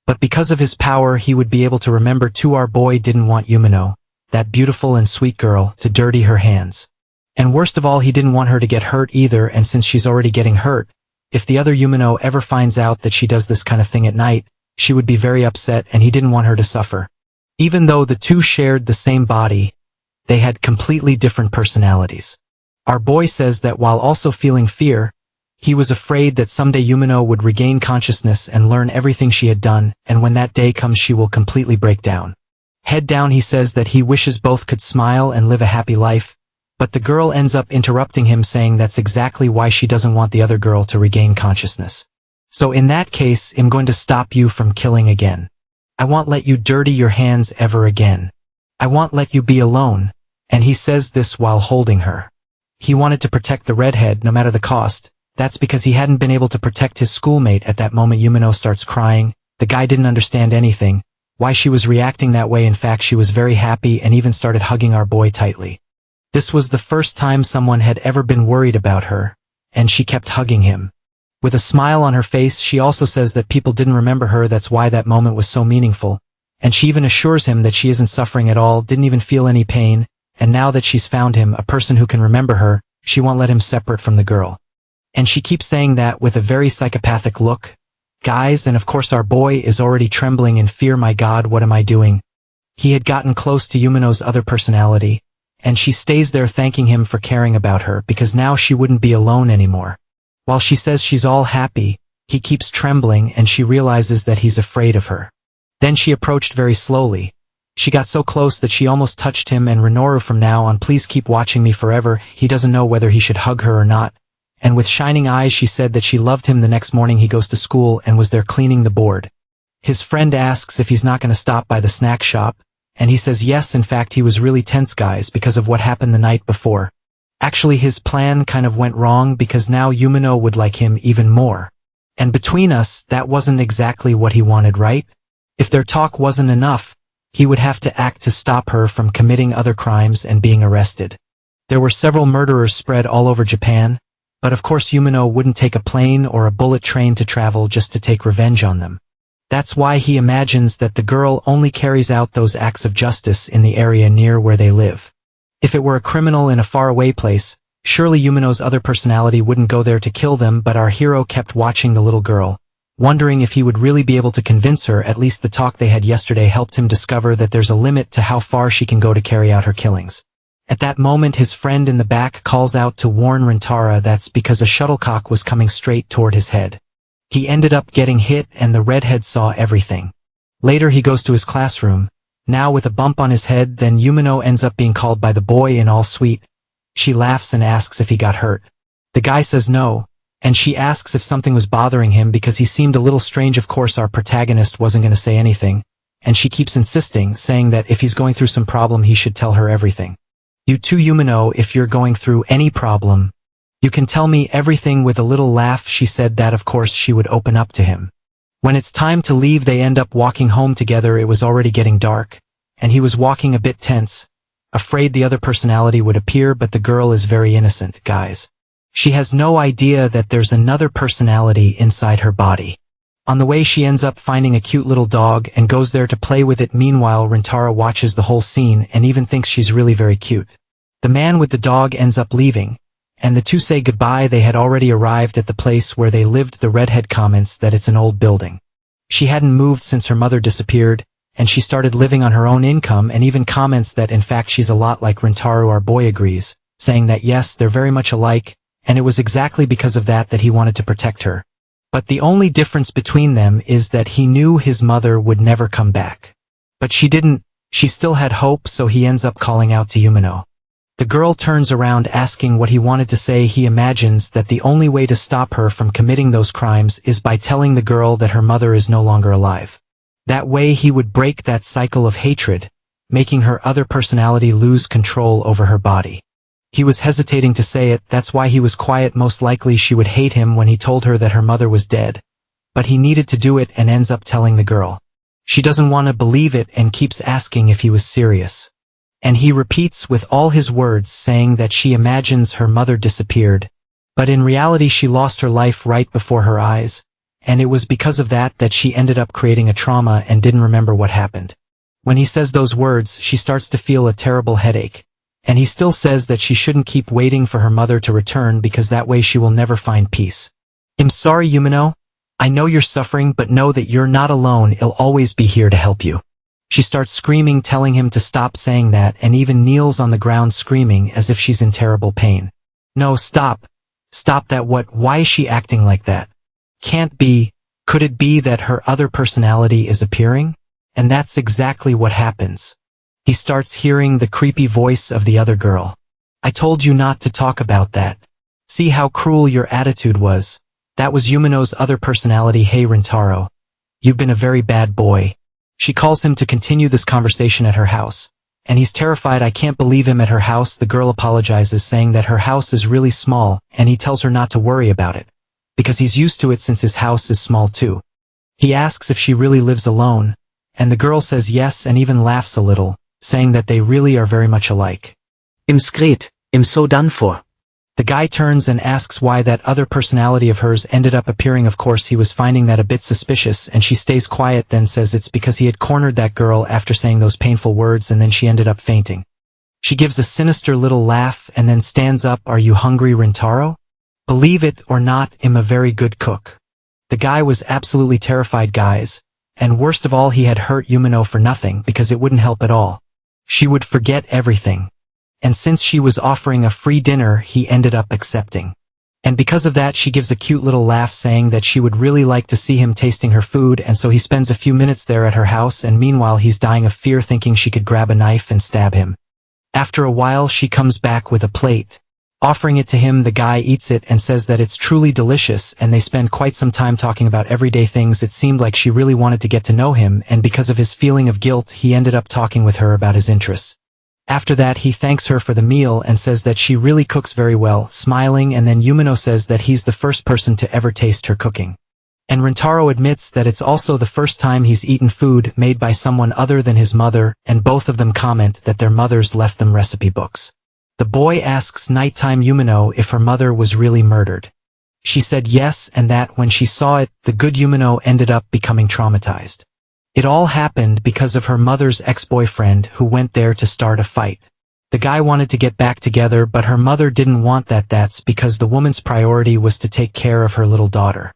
but because of his power he would be able to remember too. Our boy didn't want Yumino, that beautiful and sweet girl, to dirty her hands. And worst of all, he didn't want her to get hurt either, and since she's already getting hurt, if the other Yumino ever finds out that she does this kind of thing at night, she would be very upset, and he didn't want her to suffer. Even though the two shared the same body, they had completely different personalities. Our boy says that while also feeling fear, he was afraid that someday Yumino would regain consciousness and learn everything she had done, and when that day comes she will completely break down. Head down, he says that he wishes both could smile and live a happy life, but the girl ends up interrupting him, saying that's exactly why she doesn't want the other girl to regain consciousness. So in that case, I'm going to stop you from killing again. I won't let you dirty your hands ever again. I won't let you be alone. And he says this while holding her. He wanted to protect the redhead no matter the cost. That's because he hadn't been able to protect his schoolmate. At that moment Yumino starts crying. The guy didn't understand anything, why she was reacting that way. In fact, she was very happy and even started hugging our boy tightly. This was the first time someone had ever been worried about her, and she kept hugging him. With a smile on her face, she also says that people didn't remember her, that's why that moment was so meaningful. And she even assures him that she isn't suffering at all, didn't even feel any pain, and now that she's found him, a person who can remember her, she won't let him separate from the girl. And she keeps saying that with a very psychopathic look. Guys, and of course our boy is already trembling in fear. My God, what am I doing? He had gotten close to Yumino's other personality, and she stays there thanking him for caring about her because now she wouldn't be alone anymore. While she says she's all happy, he keeps trembling and she realizes that he's afraid of her. Then she approached very slowly. She got so close that she almost touched him. And Rinoru, from now on please keep watching me forever. He doesn't know whether he should hug her or not. And with shining eyes she said that she loved him. The next morning he goes to school and was there cleaning the board. His friend asks if he's not going to stop by the snack shop, and he says yes. In fact, he was really tense, guys, because of what happened the night before. Actually, his plan kind of went wrong because now Yumino would like him even more. And between us, that wasn't exactly what he wanted, right? If their talk wasn't enough, he would have to act to stop her from committing other crimes and being arrested. There were several murderers spread all over Japan, but of course Yumino wouldn't take a plane or a bullet train to travel just to take revenge on them. That's why he imagines that the girl only carries out those acts of justice in the area near where they live. If it were a criminal in a faraway place, surely Yumino's other personality wouldn't go there to kill them, but our hero kept watching the little girl, wondering if he would really be able to convince her. At least the talk they had yesterday helped him discover that there's a limit to how far she can go to carry out her killings. At that moment his friend in the back calls out to warn Rintaro. That's because a shuttlecock was coming straight toward his head. He ended up getting hit and the redhead saw everything. Later he goes to his classroom, now with a bump on his head. Then Yumino ends up being called by the boy in all sweet. She laughs and asks if he got hurt. The guy says no, and she asks if something was bothering him because he seemed a little strange. Of course our protagonist wasn't going to say anything, and she keeps insisting, saying that if he's going through some problem he should tell her everything. You too, Yumino, if you're going through any problem, you can tell me everything. With a little laugh she said that of course she would open up to him. When it's time to leave they end up walking home together. It was already getting dark, and he was walking a bit tense, afraid the other personality would appear, but the girl is very innocent, guys. She has no idea that there's another personality inside her body. On the way she ends up finding a cute little dog and goes there to play with it. Meanwhile Rintaro watches the whole scene and even thinks she's really very cute. The man with the dog ends up leaving, and the two say goodbye. They had already arrived at the place where they lived. The redhead comments that it's an old building. She hadn't moved since her mother disappeared, and she started living on her own income, and even comments that in fact she's a lot like Rintaro. Our boy agrees, saying that yes, they're very much alike, and it was exactly because of that that he wanted to protect her. But the only difference between them is that he knew his mother would never come back. But she didn't. She still had hope, so he ends up calling out to Yumino. The girl turns around asking what he wanted to say. He imagines that the only way to stop her from committing those crimes is by telling the girl that her mother is no longer alive. That way he would break that cycle of hatred, making her other personality lose control over her body. He was hesitating to say it, that's why he was quiet. Most likely she would hate him when he told her that her mother was dead. But he needed to do it and ends up telling the girl. She doesn't want to believe it and keeps asking if he was serious. And he repeats with all his words saying that she imagines her mother disappeared. But in reality she lost her life right before her eyes. And it was because of that she ended up creating a trauma and didn't remember what happened. When he says those words, she starts to feel a terrible headache. And he still says that she shouldn't keep waiting for her mother to return because that way she will never find peace. I'm sorry, Yamino. I know you're suffering, but know that you're not alone. I'll always be here to help you. She starts screaming, telling him to stop saying that, and even kneels on the ground screaming as if she's in terrible pain. No, stop. Stop that. What? Why is she acting like that? Can't be. Could it be that her other personality is appearing? And that's exactly what happens. He starts hearing the creepy voice of the other girl. I told you not to talk about that. See how cruel your attitude was. That was Yumino's other personality. Hey Rintaro. You've been a very bad boy. She calls him to continue this conversation at her house. And he's terrified. I can't believe him at her house. The girl apologizes, saying that her house is really small, and he tells her not to worry about it, because he's used to it since his house is small too. He asks if she really lives alone, and the girl says yes and even laughs a little, saying that they really are very much alike. Im skret, im so done for. The guy turns and asks why that other personality of hers ended up appearing. Of course he was finding that a bit suspicious, and she stays quiet, then says it's because he had cornered that girl after saying those painful words, and then she ended up fainting. She gives a sinister little laugh and then stands up. Are you hungry, Rintaro? Believe it or not, I'm a very good cook. The guy was absolutely terrified, guys, and worst of all, he had hurt Yumino for nothing because it wouldn't help at all. She would forget everything. And since she was offering a free dinner, he ended up accepting. And because of that, she gives a cute little laugh, saying that she would really like to see him tasting her food, and so he spends a few minutes there at her house, and meanwhile he's dying of fear, thinking she could grab a knife and stab him. After a while she comes back with a plate. Offering it to him, the guy eats it and says that it's truly delicious, and they spend quite some time talking about everyday things. It seemed like she really wanted to get to know him, and because of his feeling of guilt, he ended up talking with her about his interests. After that he thanks her for the meal and says that she really cooks very well, smiling, and then Yumino says that he's the first person to ever taste her cooking. And Rintaro admits that it's also the first time he's eaten food made by someone other than his mother, and both of them comment that their mothers left them recipe books. The boy asks nighttime Yumino if her mother was really murdered. She said yes, and that when she saw it, the good Yumino ended up becoming traumatized. It all happened because of her mother's ex-boyfriend who went there to start a fight. The guy wanted to get back together, but her mother didn't want that. That's because the woman's priority was to take care of her little daughter.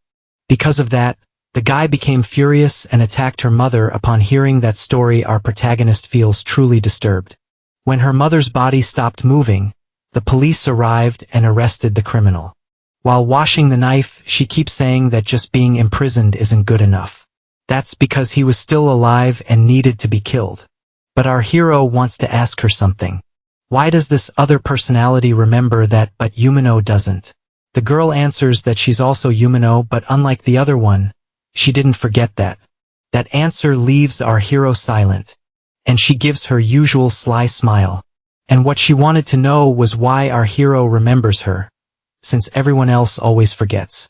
Because of that, the guy became furious and attacked her mother. Upon hearing that story, our protagonist feels truly disturbed. When her mother's body stopped moving, the police arrived and arrested the criminal. While washing the knife, she keeps saying that just being imprisoned isn't good enough. That's because he was still alive and needed to be killed. But our hero wants to ask her something. Why does this other personality remember that but Yumino doesn't? The girl answers that she's also Yumino, but unlike the other one, she didn't forget that. That answer leaves our hero silent, and she gives her usual sly smile. And what she wanted to know was why our hero remembers her, since everyone else always forgets.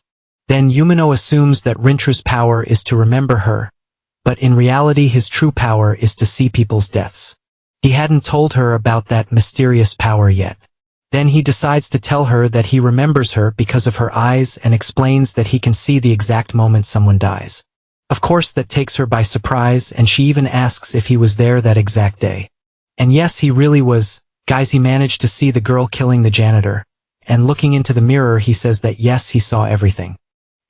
Then Yumino assumes that Rintra's power is to remember her, but in reality his true power is to see people's deaths. He hadn't told her about that mysterious power yet. Then he decides to tell her that he remembers her because of her eyes and explains that he can see the exact moment someone dies. Of course that takes her by surprise, and she even asks if he was there that exact day. And yes, he really was. Guys, he managed to see the girl killing the janitor, and looking into the mirror he says that yes, he saw everything.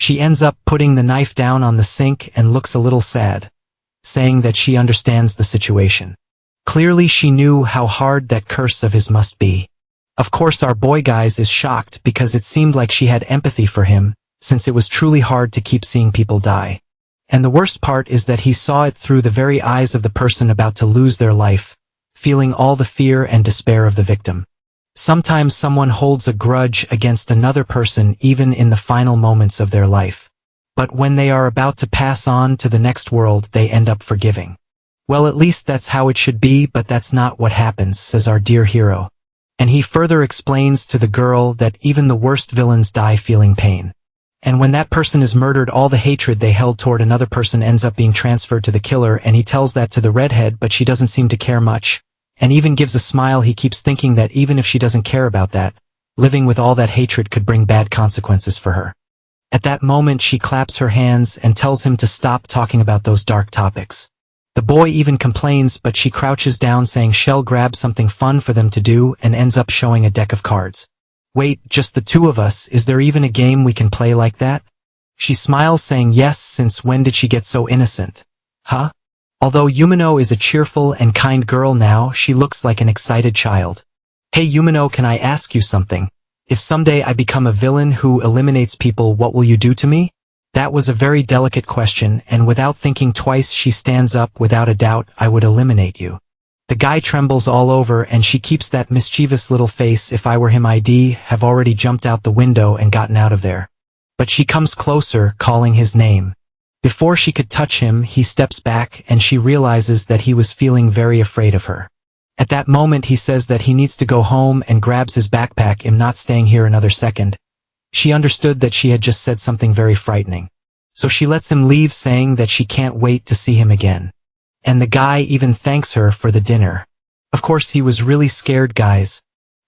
She ends up putting the knife down on the sink and looks a little sad, saying that she understands the situation. Clearly she knew how hard that curse of his must be. Of course our boy guys is shocked because it seemed like she had empathy for him, since it was truly hard to keep seeing people die. And the worst part is that he saw it through the very eyes of the person about to lose their life, feeling all the fear and despair of the victim. Sometimes someone holds a grudge against another person even in the final moments of their life. But when they are about to pass on to the next world, they end up forgiving. Well, at least that's how it should be, but that's not what happens, says our dear hero. And he further explains to the girl that even the worst villains die feeling pain. And when that person is murdered, all the hatred they held toward another person ends up being transferred to the killer, and he tells that to the redhead, but she doesn't seem to care much, and even gives a smile. He keeps thinking that even if she doesn't care about that, living with all that hatred could bring bad consequences for her. At that moment she claps her hands and tells him to stop talking about those dark topics. The boy even complains, but she crouches down saying she'll grab something fun for them to do, and ends up showing a deck of cards. Wait, just the two of us? Is there even a game we can play like that? She smiles saying yes, since when did she get so innocent? Huh? Although Yamino is a cheerful and kind girl now, she looks like an excited child. Hey Yamino, can I ask you something? If someday I become a villain who eliminates people, what will you do to me? That was a very delicate question, and without thinking twice she stands up. Without a doubt, I would eliminate you. The guy trembles all over, and she keeps that mischievous little face. If I were him, I'd have already jumped out the window and gotten out of there. But she comes closer, calling his name. Before she could touch him, he steps back, and she realizes that he was feeling very afraid of her. At that moment he says that he needs to go home and grabs his backpack. I'm not staying here another second. She understood that she had just said something very frightening. So she lets him leave, saying that she can't wait to see him again. And the guy even thanks her for the dinner. Of course he was really scared, guys.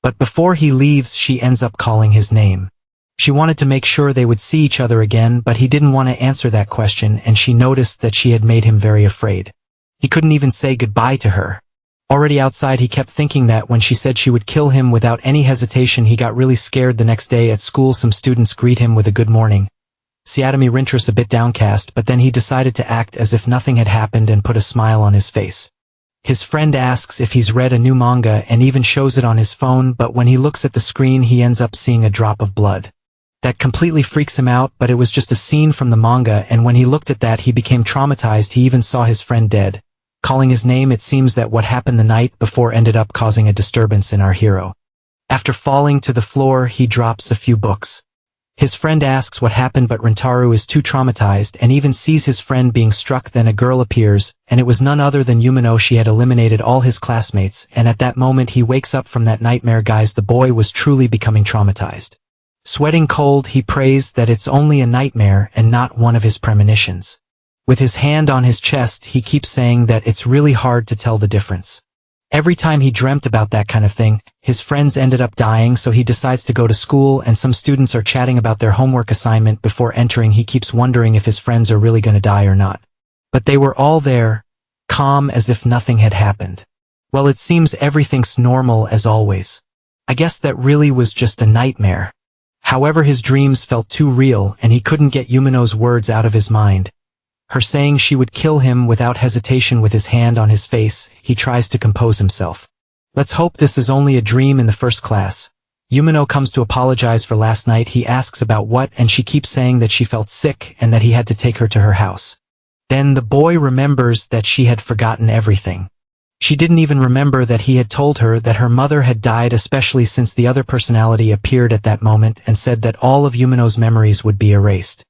But before he leaves she ends up calling his name. She wanted to make sure they would see each other again, but he didn't want to answer that question, and she noticed that she had made him very afraid. He couldn't even say goodbye to her. Already outside he kept thinking that when she said she would kill him without any hesitation, he got really scared. The next day at school some students greet him with a good morning. Siadami Rintrus a bit downcast, but then he decided to act as if nothing had happened and put a smile on his face. His friend asks if he's read a new manga and even shows it on his phone, but when he looks at the screen he ends up seeing a drop of blood. That completely freaks him out, but it was just a scene from the manga, and when he looked at that he became traumatized. He even saw his friend dead. Calling his name, it seems that what happened the night before ended up causing a disturbance in our hero. After falling to the floor he drops a few books. His friend asks what happened, but Rintaro is too traumatized and even sees his friend being struck. Then a girl appears, and it was none other than Yamino. She had eliminated all his classmates, and at that moment he wakes up from that nightmare. Guys, the boy was truly becoming traumatized. Sweating cold, he prays that it's only a nightmare and not one of his premonitions. With his hand on his chest he keeps saying that it's really hard to tell the difference. Every time he dreamt about that kind of thing, his friends ended up dying, so he decides to go to school, and some students are chatting about their homework assignment before entering. He keeps wondering if his friends are really going to die or not. But they were all there, calm as if nothing had happened. Well, it seems everything's normal as always. I guess that really was just a nightmare. However, his dreams felt too real, and he couldn't get Yumino's words out of his mind. Her saying she would kill him without hesitation. With his hand on his face, he tries to compose himself. Let's hope this is only a dream. In the first class, Yamino comes to apologize for last night. He asks about what, and she keeps saying that she felt sick and that he had to take her to her house. Then the boy remembers that she had forgotten everything. She didn't even remember that he had told her that her mother had died, especially since the other personality appeared at that moment and said that all of Yumino's memories would be erased.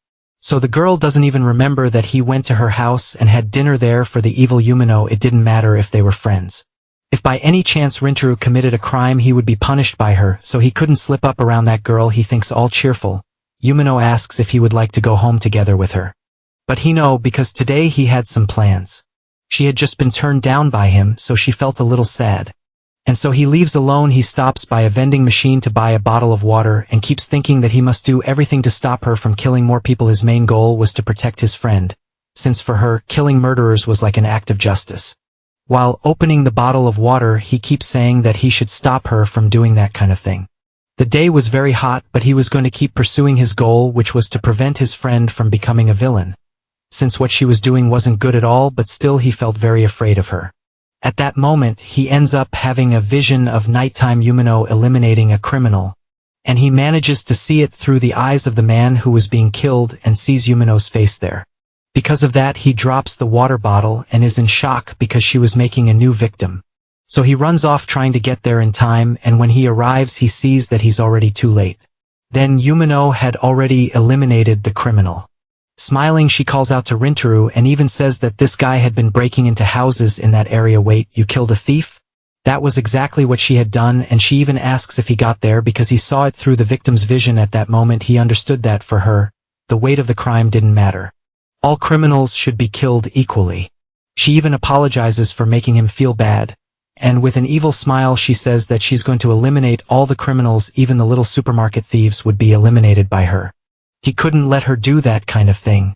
So the girl doesn't even remember that he went to her house and had dinner there for the evil Yamino. It didn't matter if they were friends. If by any chance Rintaro committed a crime, he would be punished by her, so he couldn't slip up around that girl. He thinks all cheerful. Yamino asks if he would like to go home together with her. But he no, because today he had some plans. She had just been turned down by him, so she felt a little sad. And so he leaves alone. He stops by a vending machine to buy a bottle of water and keeps thinking that he must do everything to stop her from killing more people. His main goal was to protect his friend, since for her, killing murderers was like an act of justice. While opening the bottle of water, he keeps saying that he should stop her from doing that kind of thing. The day was very hot, but he was going to keep pursuing his goal, which was to prevent his friend from becoming a villain. Since what she was doing wasn't good at all, but still he felt very afraid of her. At that moment, he ends up having a vision of nighttime Yamino eliminating a criminal, and he manages to see it through the eyes of the man who was being killed and sees Yumino's face there. Because of that, he drops the water bottle and is in shock because she was making a new victim. So he runs off trying to get there in time, and when he arrives he sees that he's already too late. Then Yamino had already eliminated the criminal. Smiling, she calls out to Rintaro and even says that this guy had been breaking into houses in that area. Wait, you killed a thief? That was exactly what she had done, and she even asks if he got there because he saw it through the victim's vision at that moment. He understood that for her, the weight of the crime didn't matter. All criminals should be killed equally. She even apologizes for making him feel bad, and with an evil smile she says that she's going to eliminate all the criminals, even the little supermarket thieves would be eliminated by her. He couldn't let her do that kind of thing.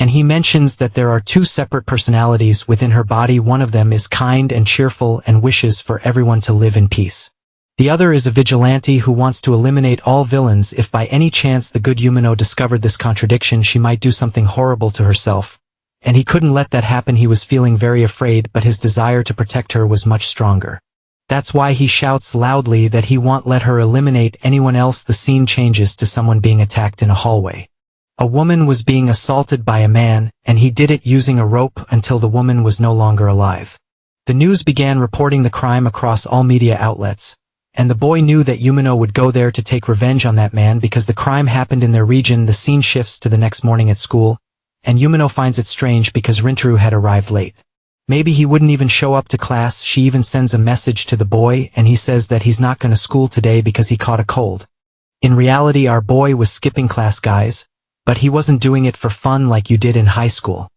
And he mentions that there are two separate personalities within her body. One of them is kind and cheerful and wishes for everyone to live in peace. The other is a vigilante who wants to eliminate all villains. If by any chance the good Yamino discovered this contradiction, she might do something horrible to herself. And he couldn't let that happen. He was feeling very afraid, but his desire to protect her was much stronger. That's why he shouts loudly that he won't let her eliminate anyone else. The scene changes to someone being attacked in a hallway. A woman was being assaulted by a man, and he did it using a rope until the woman was no longer alive. The news began reporting the crime across all media outlets, and the boy knew that Yamino would go there to take revenge on that man because the crime happened in their region. The scene shifts to the next morning at school, and Yamino finds it strange because Rintaro had arrived late. Maybe he wouldn't even show up to class. She even sends a message to the boy, and he says that he's not going to school today because he caught a cold. In reality, our boy was skipping class, guys. But he wasn't doing it for fun like you did in high school.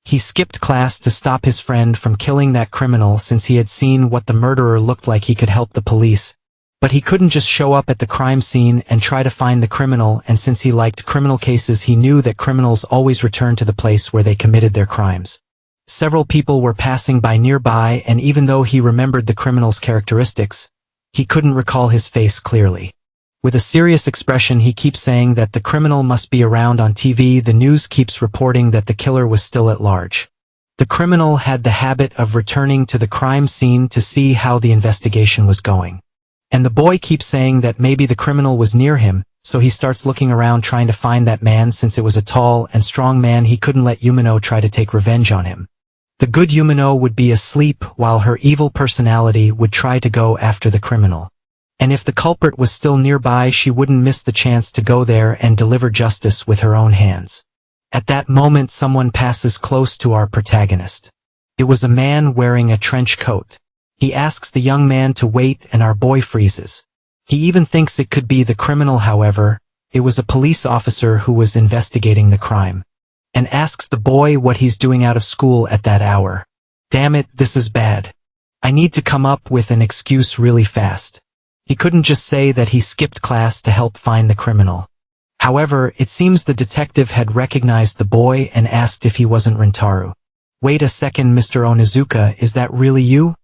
He skipped class to stop his friend from killing that criminal since he had seen what the murderer looked like. He could help the police. But he couldn't just show up at the crime scene and try to find the criminal, and since he liked criminal cases, he knew that criminals always returned to the place where they committed their crimes. Several people were passing by nearby, and even though he remembered the criminal's characteristics, he couldn't recall his face clearly. With a serious expression, he keeps saying that the criminal must be around on TV. The news keeps reporting that the killer was still at large. The criminal had the habit of returning to the crime scene to see how the investigation was going. And the boy keeps saying that maybe the criminal was near him, so he starts looking around trying to find that man. Since it was a tall and strong man, he couldn't let Yamino try to take revenge on him. The good Yamino would be asleep while her evil personality would try to go after the criminal. And if the culprit was still nearby, she wouldn't miss the chance to go there and deliver justice with her own hands. At that moment, someone passes close to our protagonist. It was a man wearing a trench coat. He asks the young man to wait, and our boy freezes. He even thinks it could be the criminal. However, it was a police officer who was investigating the crime, and asks the boy what he's doing out of school at that hour. Damn it, this is bad. I need to come up with an excuse really fast. He couldn't just say that he skipped class to help find the criminal. However, it seems the detective had recognized the boy and asked if he wasn't Rintaro. Wait a second, Mr. Onizuka, is that really you?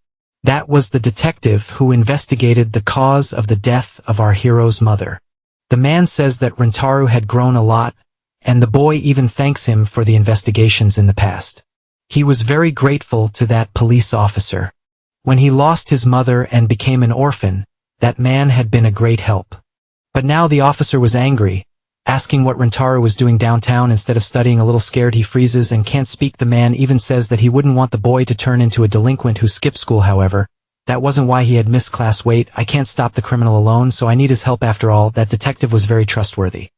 That was the detective who investigated the cause of the death of our hero's mother. The man says that Rintaro had grown a lot, and the boy even thanks him for the investigations in the past. He was very grateful to that police officer. When he lost his mother and became an orphan, that man had been a great help. But now the officer was angry, asking what Rintaro was doing downtown instead of studying. A little scared, he freezes and can't speak. The man even says that he wouldn't want the boy to turn into a delinquent who skipped school. However, that wasn't why he had missed class. Wait, I can't stop the criminal alone, so I need his help. After all, that detective was very trustworthy.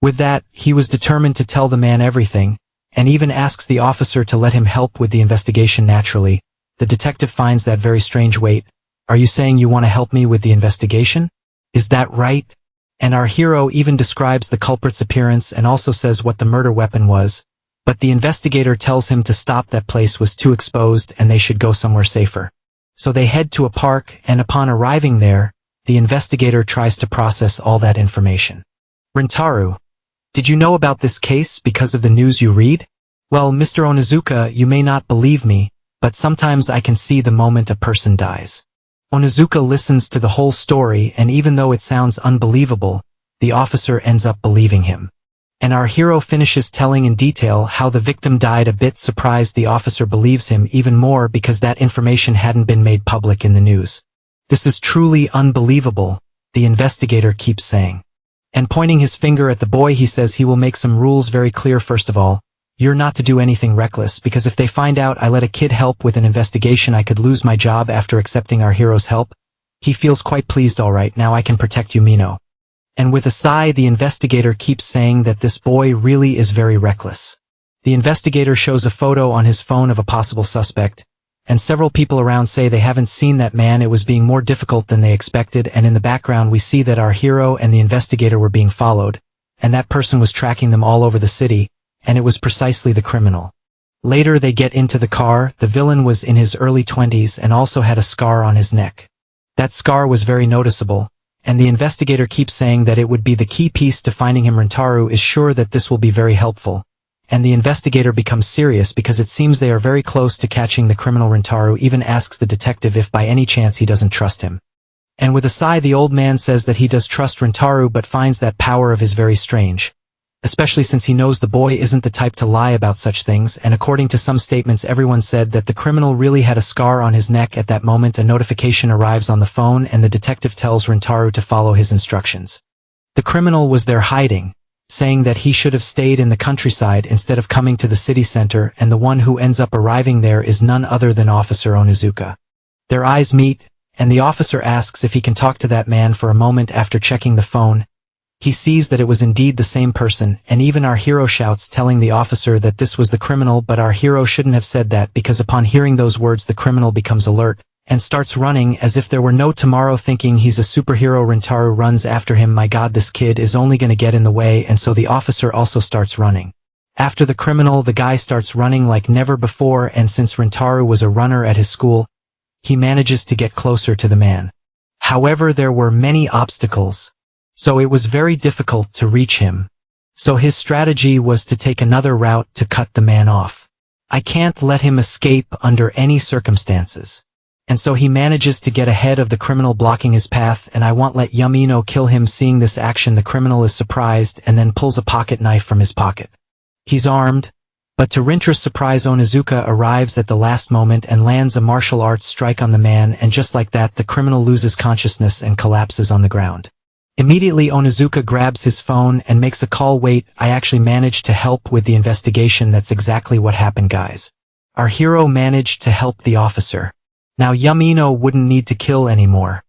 With that, he was determined to tell the man everything, and even asks the officer to let him help with the investigation. Naturally, the detective finds that very strange. Wait, are you saying you want to help me with the investigation? Is that right? And our hero even describes the culprit's appearance and also says what the murder weapon was, but the investigator tells him to stop. That place was too exposed and they should go somewhere safer. So they head to a park, and upon arriving there, the investigator tries to process all that information. Rintaro, did you know about this case because of the news you read? Well, Mr. Onizuka, you may not believe me, but sometimes I can see the moment a person dies. Onizuka listens to the whole story, and even though it sounds unbelievable, the officer ends up believing him. And our hero finishes telling in detail how the victim died. A bit surprised, the officer believes him even more because that information hadn't been made public in the news. This is truly unbelievable, the investigator keeps saying. And pointing his finger at the boy, he says he will make some rules very clear. First of all, you're not to do anything reckless, because if they find out I let a kid help with an investigation, I could lose my job. After accepting our hero's help, he feels quite pleased. All right, now I can protect Yamino. And with a sigh, the investigator keeps saying that this boy really is very reckless. The investigator shows a photo on his phone of a possible suspect, and several people around say they haven't seen that man. It was being more difficult than they expected, and in the background we see that our hero and the investigator were being followed, and that person was tracking them all over the city, and it was precisely the criminal. Later they get into the car. The villain was in his early 20s and also had a scar on his neck. That scar was very noticeable, and the investigator keeps saying that it would be the key piece to finding him. Rintaro is sure that this will be very helpful, and the investigator becomes serious because it seems they are very close to catching the criminal. Rintaro even asks the detective if by any chance he doesn't trust him. And with a sigh the old man says that he does trust Rintaro but finds that power of his very strange, especially since he knows the boy isn't the type to lie about such things, and according to some statements everyone said that the criminal really had a scar on his neck. At that moment a notification arrives on the phone and the detective tells Rintaro to follow his instructions. The criminal was there hiding, saying that he should have stayed in the countryside instead of coming to the city center, and the one who ends up arriving there is none other than Officer Onizuka. Their eyes meet, and the officer asks if he can talk to that man for a moment. After checking the phone, he sees that it was indeed the same person, and even our hero shouts telling the officer that this was the criminal, but our hero shouldn't have said that because upon hearing those words the criminal becomes alert and starts running as if there were no tomorrow, thinking he's a superhero. Rintaro runs after him. My god, this kid is only gonna get in the way, and so the officer also starts running. After the criminal, the guy starts running like never before, and since Rintaro was a runner at his school, he manages to get closer to the man. However, there were many obstacles, so it was very difficult to reach him. So his strategy was to take another route to cut the man off. I can't let him escape under any circumstances. And so he manages to get ahead of the criminal, blocking his path, and I won't let Yamino kill him. Seeing this action, the criminal is surprised and then pulls a pocket knife from his pocket. He's armed, but to Rintra's surprise Onizuka arrives at the last moment and lands a martial arts strike on the man, and just like that the criminal loses consciousness and collapses on the ground. Immediately Onizuka grabs his phone and makes a call. Wait, I actually managed to help with the investigation. That's exactly what happened, guys. Our hero managed to help the officer. Now Yamino wouldn't need to kill anymore.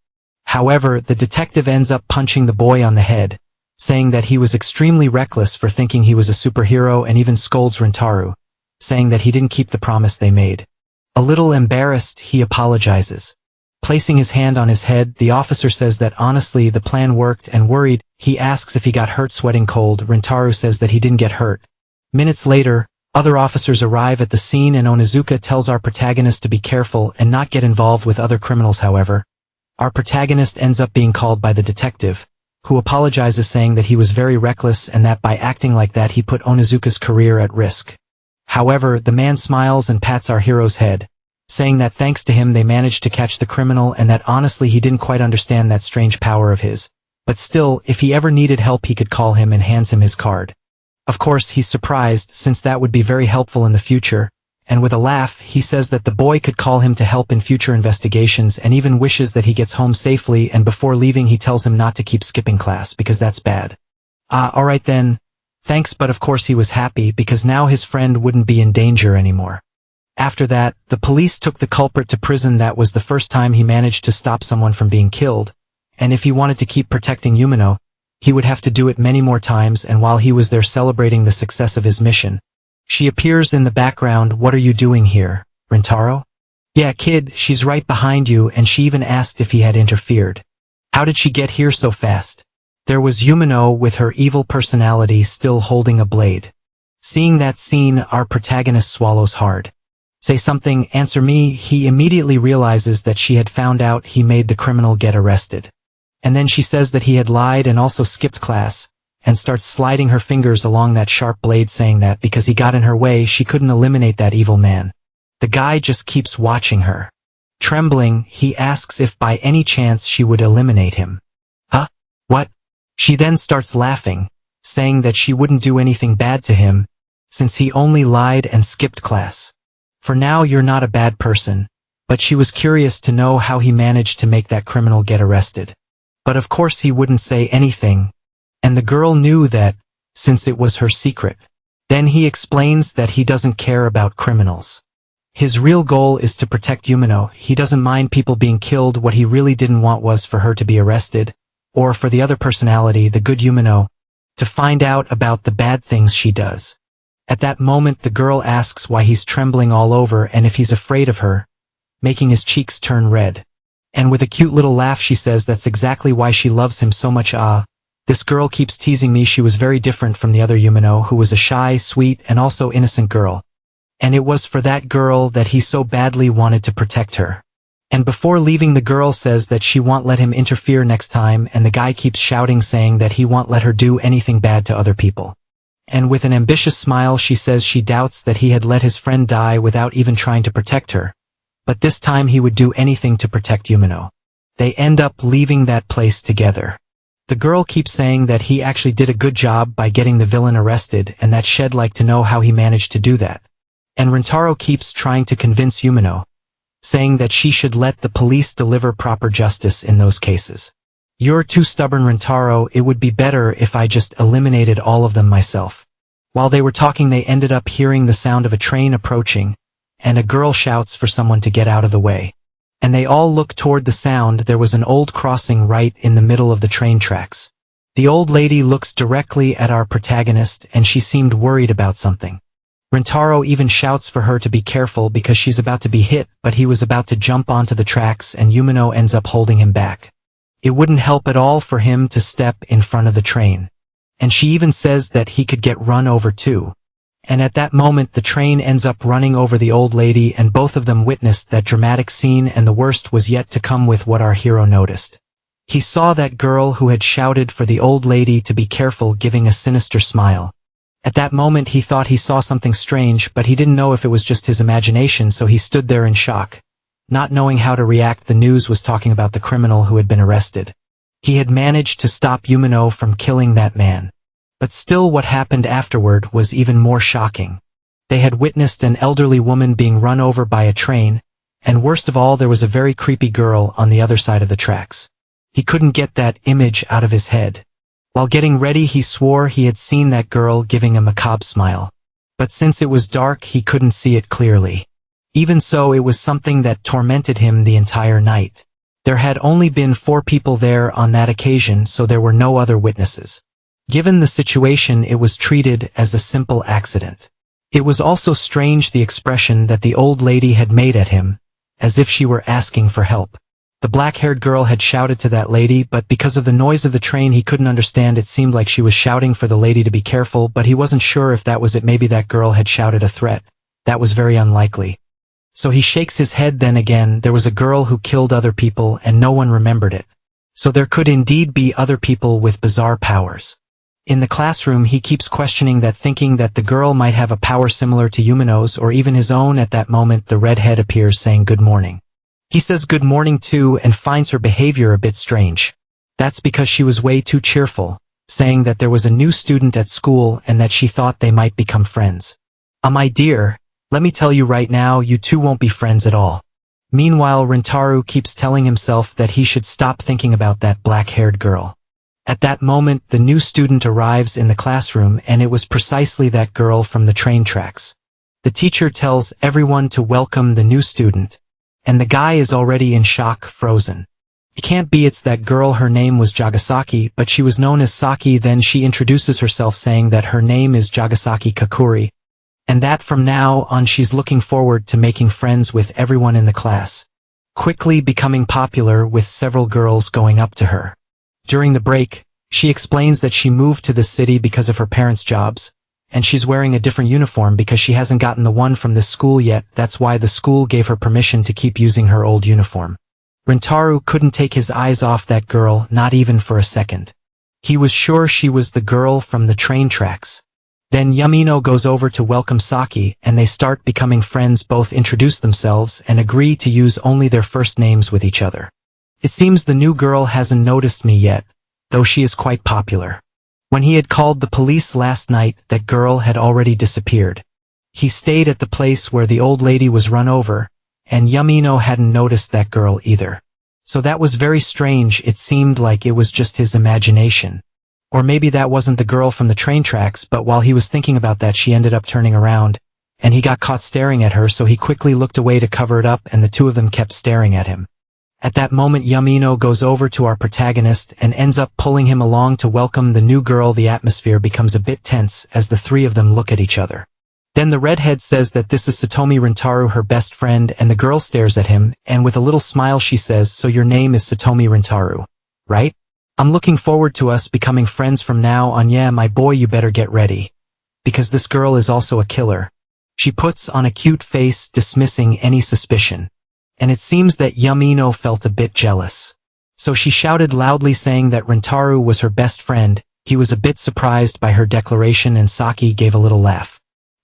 However, the detective ends up punching the boy on the head, saying that he was extremely reckless for thinking he was a superhero, and even scolds Rintaro, saying that he didn't keep the promise they made. A little embarrassed, he apologizes. Placing his hand on his head, the officer says that honestly the plan worked, and worried, he asks if he got hurt. Sweating cold, Rintaro says that he didn't get hurt. Minutes later, other officers arrive at the scene, and Onizuka tells our protagonist to be careful and not get involved with other criminals. However, our protagonist ends up being called by the detective, who apologizes, saying that he was very reckless and that by acting like that he put Onizuka's career at risk. However, the man smiles and pats our hero's head, saying that thanks to him they managed to catch the criminal, and that honestly he didn't quite understand that strange power of his, but still, if he ever needed help he could call him, and hands him his card. Of course he's surprised, since that would be very helpful in the future, and with a laugh he says that the boy could call him to help in future investigations, and even wishes that he gets home safely, and before leaving he tells him not to keep skipping class because that's bad. Alright then, thanks. But of course he was happy because now his friend wouldn't be in danger anymore. After that, the police took the culprit to prison. That was the first time he managed to stop someone from being killed, and if he wanted to keep protecting Yamino, he would have to do it many more times. And while he was there celebrating the success of his mission, she appears in the background. What are you doing here, Rintaro? Yeah, kid, she's right behind you, and she even asked if he had interfered. How did she get here so fast? There was Yamino with her evil personality still holding a blade. Seeing that scene, our protagonist swallows hard. Say something, answer me. He immediately realizes that she had found out he made the criminal get arrested. And then she says that he had lied and also skipped class, and starts sliding her fingers along that sharp blade, saying that because he got in her way she couldn't eliminate that evil man. The guy just keeps watching her. Trembling, he asks if by any chance she would eliminate him. Huh? What? She then starts laughing, saying that she wouldn't do anything bad to him, since he only lied and skipped class. For now you're not a bad person, but she was curious to know how he managed to make that criminal get arrested. But of course he wouldn't say anything, and the girl knew that, since it was her secret. Then he explains that he doesn't care about criminals. His real goal is to protect Yamino. He doesn't mind people being killed. What he really didn't want was for her to be arrested, or for the other personality, the good Yamino, to find out about the bad things she does. At that moment the girl asks why he's trembling all over and if he's afraid of her, making his cheeks turn red. And with a cute little laugh she says that's exactly why she loves him so much. This girl keeps teasing me. She was very different from the other Yamino, who was a shy, sweet, and also innocent girl. And it was for that girl that he so badly wanted to protect her. And before leaving, the girl says that she won't let him interfere next time, and the guy keeps shouting saying that he won't let her do anything bad to other people. And with an ambitious smile she says she doubts that he had let his friend die without even trying to protect her. But this time he would do anything to protect Yamino. They end up leaving that place together. The girl keeps saying that he actually did a good job by getting the villain arrested, and that she'd like to know how he managed to do that. And Rintaro keeps trying to convince Yamino, saying that she should let the police deliver proper justice in those cases. You're too stubborn, Rintaro. It would be better if I just eliminated all of them myself. While they were talking, they ended up hearing the sound of a train approaching, and a girl shouts for someone to get out of the way. And they all look toward the sound. There was an old crossing right in the middle of the train tracks. The old lady looks directly at our protagonist, and she seemed worried about something. Rintaro even shouts for her to be careful because she's about to be hit, but he was about to jump onto the tracks and Yamino ends up holding him back. It wouldn't help at all for him to step in front of the train. And she even says that he could get run over too. And at that moment the train ends up running over the old lady, and both of them witnessed that dramatic scene, and the worst was yet to come with what our hero noticed. He saw that girl who had shouted for the old lady to be careful giving a sinister smile. At that moment he thought he saw something strange, but he didn't know if it was just his imagination, so he stood there in shock, not knowing how to react. The news was talking about the criminal who had been arrested. He had managed to stop Yamino from killing that man. But still, what happened afterward was even more shocking. They had witnessed an elderly woman being run over by a train, and worst of all, there was a very creepy girl on the other side of the tracks. He couldn't get that image out of his head. While getting ready, he swore he had seen that girl giving a macabre smile. But since it was dark, he couldn't see it clearly. Even so, it was something that tormented him the entire night. There had only been 4 people there on that occasion, so there were no other witnesses. Given the situation, it was treated as a simple accident. It was also strange the expression that the old lady had made at him, as if she were asking for help. The black-haired girl had shouted to that lady, but because of the noise of the train he couldn't understand. It seemed like she was shouting for the lady to be careful, but he wasn't sure if that was it. Maybe that girl had shouted a threat. That was very unlikely. So he shakes his head. Then again, there was a girl who killed other people and no one remembered it. So there could indeed be other people with bizarre powers. In the classroom he keeps questioning that, thinking that the girl might have a power similar to Yamino's or even his own. At that moment the redhead appears saying good morning. He says good morning too and finds her behavior a bit strange. That's because she was way too cheerful, saying that there was a new student at school and that she thought they might become friends. My dear, let me tell you right now, you two won't be friends at all. Meanwhile, Rintaro keeps telling himself that he should stop thinking about that black-haired girl. At that moment, the new student arrives in the classroom, and it was precisely that girl from the train tracks. The teacher tells everyone to welcome the new student, and the guy is already in shock, frozen. It can't be, it's that girl. Her name was Jagasaki, but she was known as Saki. Then she introduces herself saying that her name is Jagasaki Kakuri, and that from now on she's looking forward to making friends with everyone in the class, quickly becoming popular with several girls going up to her. During the break, she explains that she moved to the city because of her parents' jobs, and she's wearing a different uniform because she hasn't gotten the one from this school yet. That's why the school gave her permission to keep using her old uniform. Rintaro couldn't take his eyes off that girl, not even for a second. He was sure she was the girl from the train tracks. Then Yamino goes over to welcome Saki, and they start becoming friends. Both introduce themselves and agree to use only their first names with each other. It seems the new girl hasn't noticed me yet, though she is quite popular. When he had called the police last night, that girl had already disappeared. He stayed at the place where the old lady was run over, and Yamino hadn't noticed that girl either. So that was very strange. It seemed like it was just his imagination. Or maybe that wasn't the girl from the train tracks, but while he was thinking about that, she ended up turning around, and he got caught staring at her, so he quickly looked away to cover it up, and the two of them kept staring at him. At that moment, Yamino goes over to our protagonist and ends up pulling him along to welcome the new girl. The atmosphere becomes a bit tense as the three of them look at each other. Then the redhead says that this is Satomi Rintaro, her best friend, and the girl stares at him, and with a little smile she says, "So your name is Satomi Rintaro, right? I'm looking forward to us becoming friends from now on. Yeah, my boy, you better get ready. Because this girl is also a killer." She puts on a cute face, dismissing any suspicion. And it seems that Yamino felt a bit jealous. So she shouted loudly saying that Rintaro was her best friend. He was a bit surprised by her declaration and Saki gave a little laugh.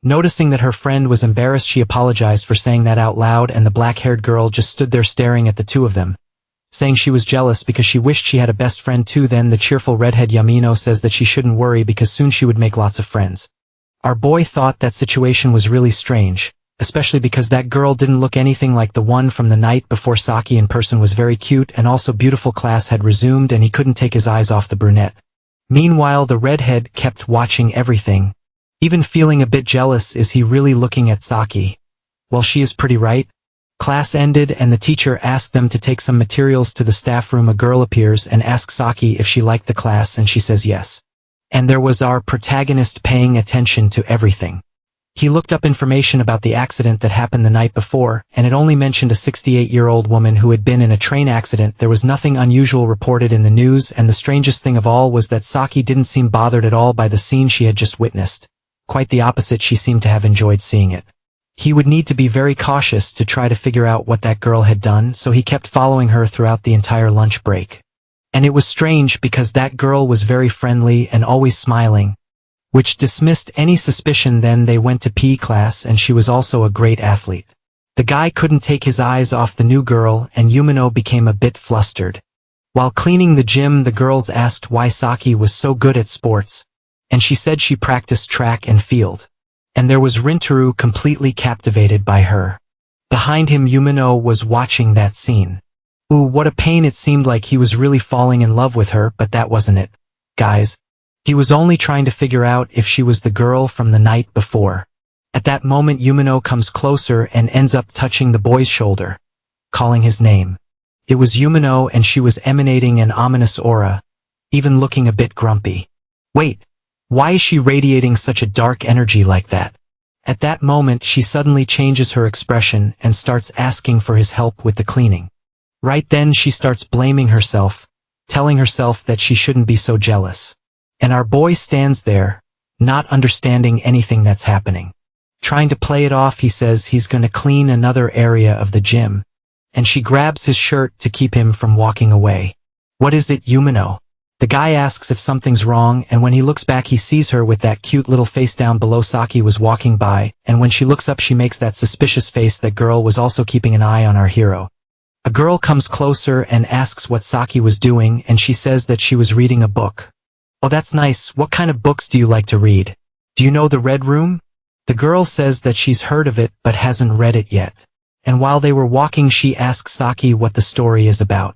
Noticing that her friend was embarrassed, she apologized for saying that out loud, and the black-haired girl just stood there staring at the two of them, saying she was jealous because she wished she had a best friend too. Then the cheerful redhead Yamino says that she shouldn't worry because soon she would make lots of friends. Our boy thought that situation was really strange, especially because that girl didn't look anything like the one from the night before. Saki in person was very cute and also beautiful. Class had resumed and he couldn't take his eyes off the brunette. Meanwhile, the redhead kept watching everything. Even feeling a bit jealous. Is he really looking at Saki? Well, she is pretty, right? Class ended and the teacher asked them to take some materials to the staff room. A girl appears and asks Saki if she liked the class and she says yes. And there was our protagonist paying attention to everything. He looked up information about the accident that happened the night before, and it only mentioned a 68-year-old woman who had been in a train accident. There was nothing unusual reported in the news, and the strangest thing of all was that Saki didn't seem bothered at all by the scene she had just witnessed. Quite the opposite, she seemed to have enjoyed seeing it. He would need to be very cautious to try to figure out what that girl had done, so he kept following her throughout the entire lunch break. And it was strange because that girl was very friendly and always smiling, which dismissed any suspicion. Then they went to PE class and she was also a great athlete. The guy couldn't take his eyes off the new girl and Yumino became a bit flustered. While cleaning the gym, the girls asked why Saki was so good at sports, and she said she practiced track and field. And there was Rintaro, completely captivated by her. Behind him, Yumino was watching that scene. Ooh, what a pain. It seemed like he was really falling in love with her, but that wasn't it, guys. He was only trying to figure out if she was the girl from the night before. At that moment, Yumino comes closer and ends up touching the boy's shoulder, calling his name. It was Yumino and she was emanating an ominous aura, even looking a bit grumpy. Wait, why is she radiating such a dark energy like that? At that moment, she suddenly changes her expression and starts asking for his help with the cleaning. Right then she starts blaming herself, telling herself that she shouldn't be so jealous. And our boy stands there, not understanding anything that's happening. Trying to play it off, he says he's gonna clean another area of the gym. And she grabs his shirt to keep him from walking away. What is it, Yumino? The guy asks if something's wrong, and when he looks back he sees her with that cute little face down below. Saki was walking by, and when she looks up she makes that suspicious face. That girl was also keeping an eye on our hero. A girl comes closer and asks what Saki was doing, and she says that she was reading a book. Oh, that's nice. What kind of books do you like to read? Do you know The Red Room? The girl says that she's heard of it but hasn't read it yet. And while they were walking she asks Saki what the story is about.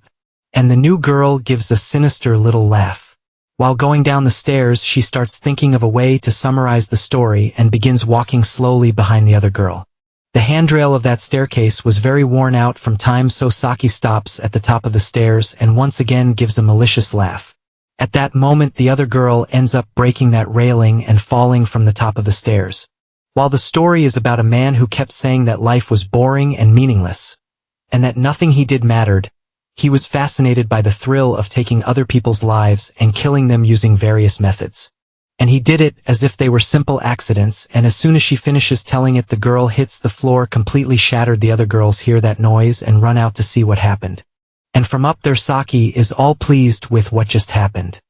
And the new girl gives a sinister little laugh. While going down the stairs she starts thinking of a way to summarize the story and begins walking slowly behind the other girl. The handrail of that staircase was very worn out from time, so Saki stops at the top of the stairs and once again gives a malicious laugh. At that moment the other girl ends up breaking that railing and falling from the top of the stairs. While the story is about a man who kept saying that life was boring and meaningless, and that nothing he did mattered, he was fascinated by the thrill of taking other people's lives and killing them using various methods. And he did it as if they were simple accidents, and as soon as she finishes telling it the girl hits the floor completely shattered. The other girls hear that noise and run out to see what happened. And from up there Saki is all pleased with what just happened.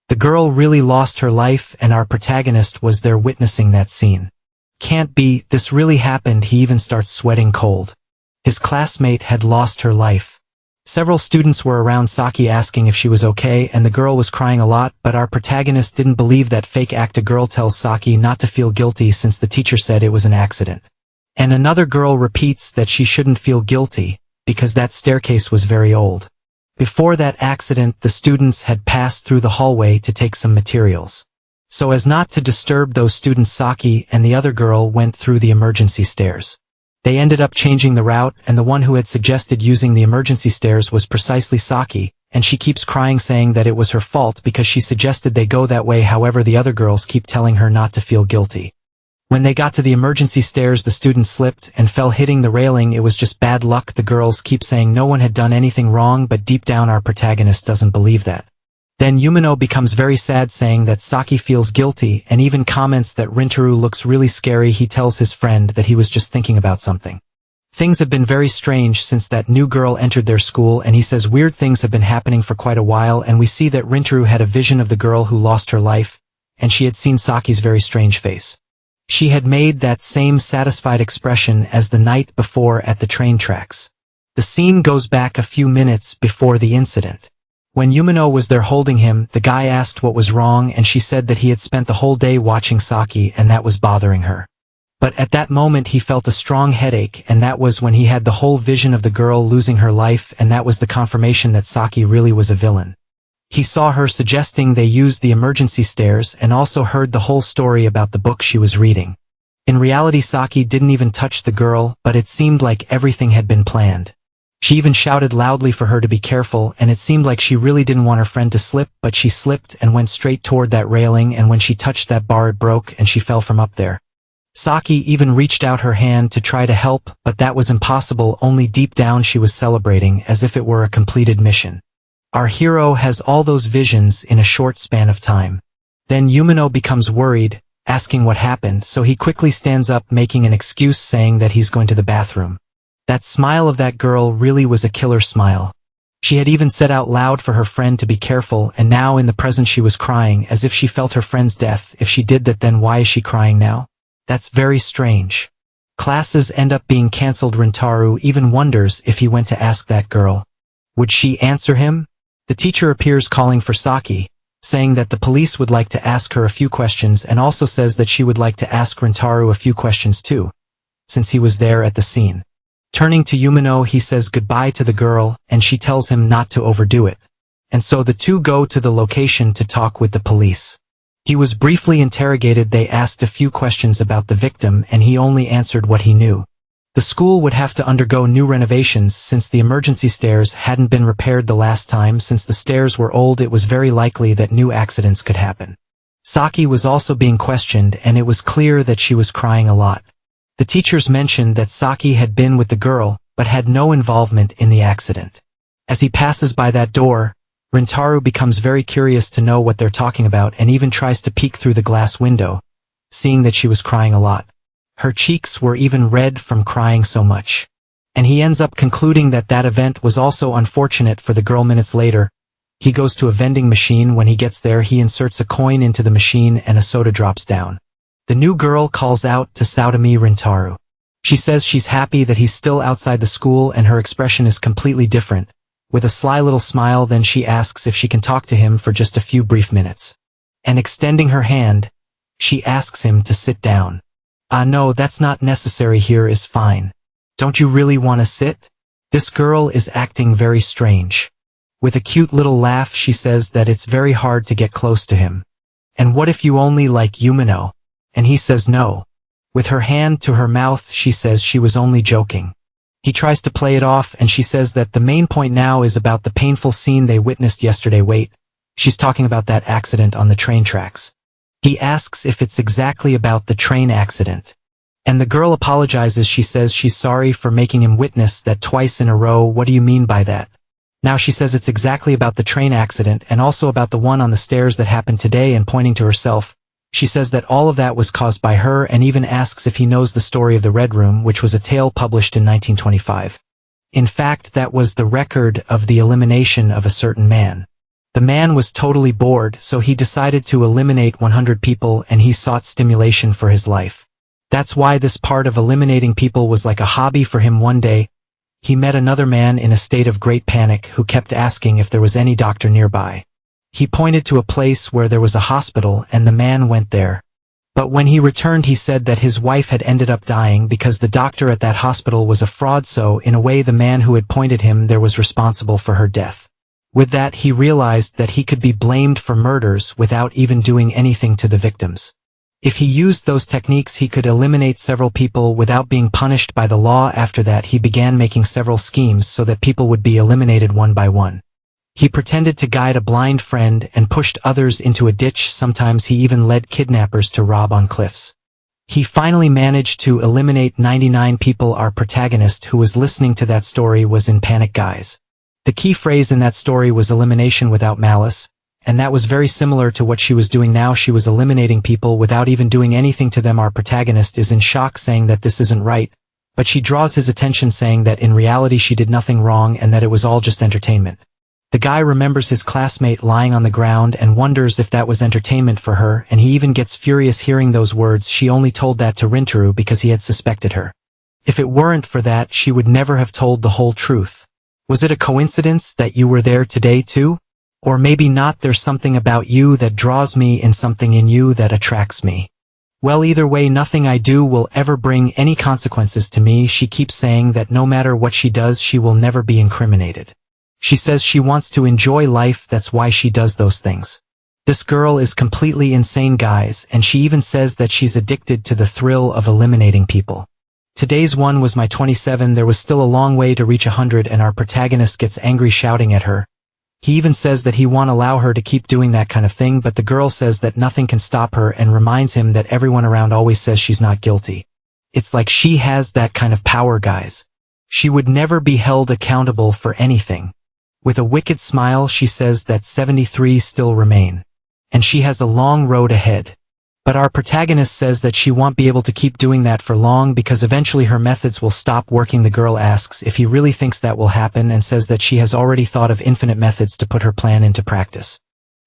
The girl really lost her life and our protagonist was there witnessing that scene. Can't be, this really happened. He even starts sweating cold. His classmate had lost her life. Several students were around Saki asking if she was okay, and the girl was crying a lot, but our protagonist didn't believe that fake act. A girl tells Saki not to feel guilty since the teacher said it was an accident. And another girl repeats that she shouldn't feel guilty, because that staircase was very old. Before that accident, the students had passed through the hallway to take some materials. So as not to disturb those students, Saki and the other girl went through the emergency stairs. They ended up changing the route, and the one who had suggested using the emergency stairs was precisely Saki, and she keeps crying saying that it was her fault because she suggested they go that way. However, the other girls keep telling her not to feel guilty. When they got to the emergency stairs, the student slipped and fell, hitting the railing. It was just bad luck. The girls keep saying no one had done anything wrong, but deep down our protagonist doesn't believe that. Then Yamino becomes very sad, saying that Saki feels guilty and even comments that Rintaro looks really scary. He tells his friend that he was just thinking about something. Things have been very strange since that new girl entered their school, and he says weird things have been happening for quite a while, and we see that Rintaro had a vision of the girl who lost her life, and she had seen Saki's very strange face. She had made that same satisfied expression as the night before at the train tracks. The scene goes back a few minutes before the incident. When Yamino was there holding him, the guy asked what was wrong, and she said that he had spent the whole day watching Saki and that was bothering her. But at that moment he felt a strong headache, and that was when he had the whole vision of the girl losing her life, and that was the confirmation that Saki really was a villain. He saw her suggesting they use the emergency stairs and also heard the whole story about the book she was reading. In reality, Saki didn't even touch the girl, but it seemed like everything had been planned. She even shouted loudly for her to be careful, and it seemed like she really didn't want her friend to slip, but she slipped and went straight toward that railing, and when she touched that bar it broke and she fell from up there. Saki even reached out her hand to try to help, but that was impossible. Only deep down she was celebrating as if it were a completed mission. Our hero has all those visions in a short span of time. Then Yamino becomes worried, asking what happened, so he quickly stands up, making an excuse, saying that he's going to the bathroom. That smile of that girl really was a killer smile. She had even said out loud for her friend to be careful, and now in the present she was crying as if she felt her friend's death. If she did that, then why is she crying now? That's very strange. Classes end up being cancelled. Rintaro even wonders if he went to ask that girl. Would she answer him? The teacher appears calling for Saki, saying that the police would like to ask her a few questions, and also says that she would like to ask Rintaro a few questions too, since he was there at the scene. Turning to Yamino, he says goodbye to the girl, and she tells him not to overdo it. And so the two go to the location to talk with the police. He was briefly interrogated. They asked a few questions about the victim, and he only answered what he knew. The school would have to undergo new renovations since the emergency stairs hadn't been repaired the last time. Since the stairs were old, it was very likely that new accidents could happen. Saki was also being questioned, and it was clear that she was crying a lot. The teachers mentioned that Saki had been with the girl, but had no involvement in the accident. As he passes by that door, Rintaro becomes very curious to know what they're talking about, and even tries to peek through the glass window, seeing that she was crying a lot. Her cheeks were even red from crying so much. And he ends up concluding that that event was also unfortunate for the girl. Minutes later, he goes to a vending machine. When he gets there, he inserts a coin into the machine and a soda drops down. The new girl calls out to Saotome Rintaro. She says she's happy that he's still outside the school, and her expression is completely different. With a sly little smile, then she asks if she can talk to him for just a few brief minutes. And extending her hand, she asks him to sit down. No, that's not necessary, here is fine. Don't you really want to sit? This girl is acting very strange. With a cute little laugh, she says that it's very hard to get close to him. And what if you only like Yamino? And he says no. With her hand to her mouth, she says she was only joking. He tries to play it off, and she says that the main point now is about the painful scene they witnessed yesterday. Wait, she's talking about that accident on the train tracks. He asks if it's exactly about the train accident. And the girl apologizes. She says she's sorry for making him witness that twice in a row. What do you mean by that? Now she says it's exactly about the train accident and also about the one on the stairs that happened today, and pointing to herself, she says that all of that was caused by her, and even asks if he knows the story of the Red Room, which was a tale published in 1925. In fact, that was the record of the elimination of a certain man. The man was totally bored, so he decided to eliminate 100 people, and he sought stimulation for his life. That's why this part of eliminating people was like a hobby for him. One day, he met another man in a state of great panic who kept asking if there was any doctor nearby. He pointed to a place where there was a hospital, and the man went there. But when he returned, he said that his wife had ended up dying because the doctor at that hospital was a fraud, so in a way the man who had pointed him there was responsible for her death. With that, he realized that he could be blamed for murders without even doing anything to the victims. If he used those techniques, he could eliminate several people without being punished by the law. After that, he began making several schemes so that people would be eliminated one by one. He pretended to guide a blind friend and pushed others into a ditch. Sometimes he even led kidnappers to rob on cliffs. He finally managed to eliminate 99 people. Our protagonist who was listening to that story was in panic, guys. The key phrase in that story was elimination without malice, and that was very similar to what she was doing now. She was eliminating people without even doing anything to them. Our protagonist is in shock, saying that this isn't right, but she draws his attention, saying that in reality she did nothing wrong and that it was all just entertainment. The guy remembers his classmate lying on the ground and wonders if that was entertainment for her, and he even gets furious hearing those words. She only told that to Rintaro because he had suspected her. If it weren't for that, she would never have told the whole truth. Was it a coincidence that you were there today too? Or maybe not. There's something about you that draws me and something in you that attracts me. Well, either way, nothing I do will ever bring any consequences to me. She keeps saying that no matter what she does, she will never be incriminated. She says she wants to enjoy life, that's why she does those things. This girl is completely insane, guys, and she even says that she's addicted to the thrill of eliminating people. Today's one was my 27. There was still a long way to reach 100, and our protagonist gets angry, shouting at her. He even says that he won't allow her to keep doing that kind of thing, but the girl says that nothing can stop her and reminds him that everyone around always says she's not guilty. It's like she has that kind of power, guys. She would never be held accountable for anything. With a wicked smile, she says that 73 still remain, and she has a long road ahead. But our protagonist says that she won't be able to keep doing that for long because eventually her methods will stop working. The girl asks if he really thinks that will happen and says that she has already thought of infinite methods to put her plan into practice.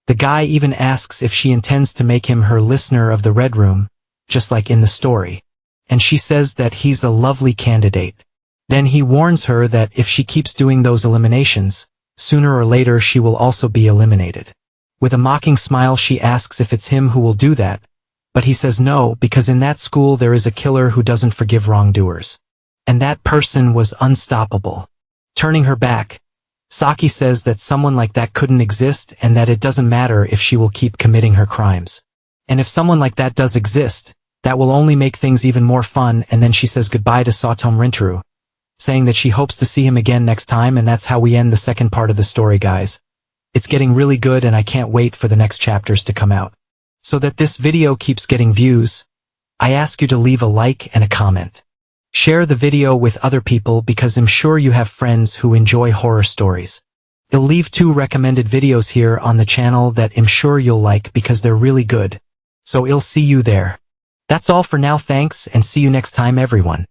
The guy even asks if she intends to make him her listener of the Red Room, just like in the story. And she says that he's a lovely candidate. Then he warns her that if she keeps doing those eliminations, sooner or later she will also be eliminated. With a mocking smile, she asks if it's him who will do that. But he says no, because in that school there is a killer who doesn't forgive wrongdoers. And that person was unstoppable. Turning her back, Saki says that someone like that couldn't exist and that it doesn't matter if she will keep committing her crimes. And if someone like that does exist, that will only make things even more fun. And then she says goodbye to Satom Rintaro, saying that she hopes to see him again next time. And that's how we end the second part of the story, guys. It's getting really good and I can't wait for the next chapters to come out. So that this video keeps getting views, I ask you to leave a like and a comment. Share the video with other people because I'm sure you have friends who enjoy horror stories. I'll leave 2 recommended videos here on the channel that I'm sure you'll like because they're really good. So I'll see you there. That's all for now. Thanks and see you next time, everyone.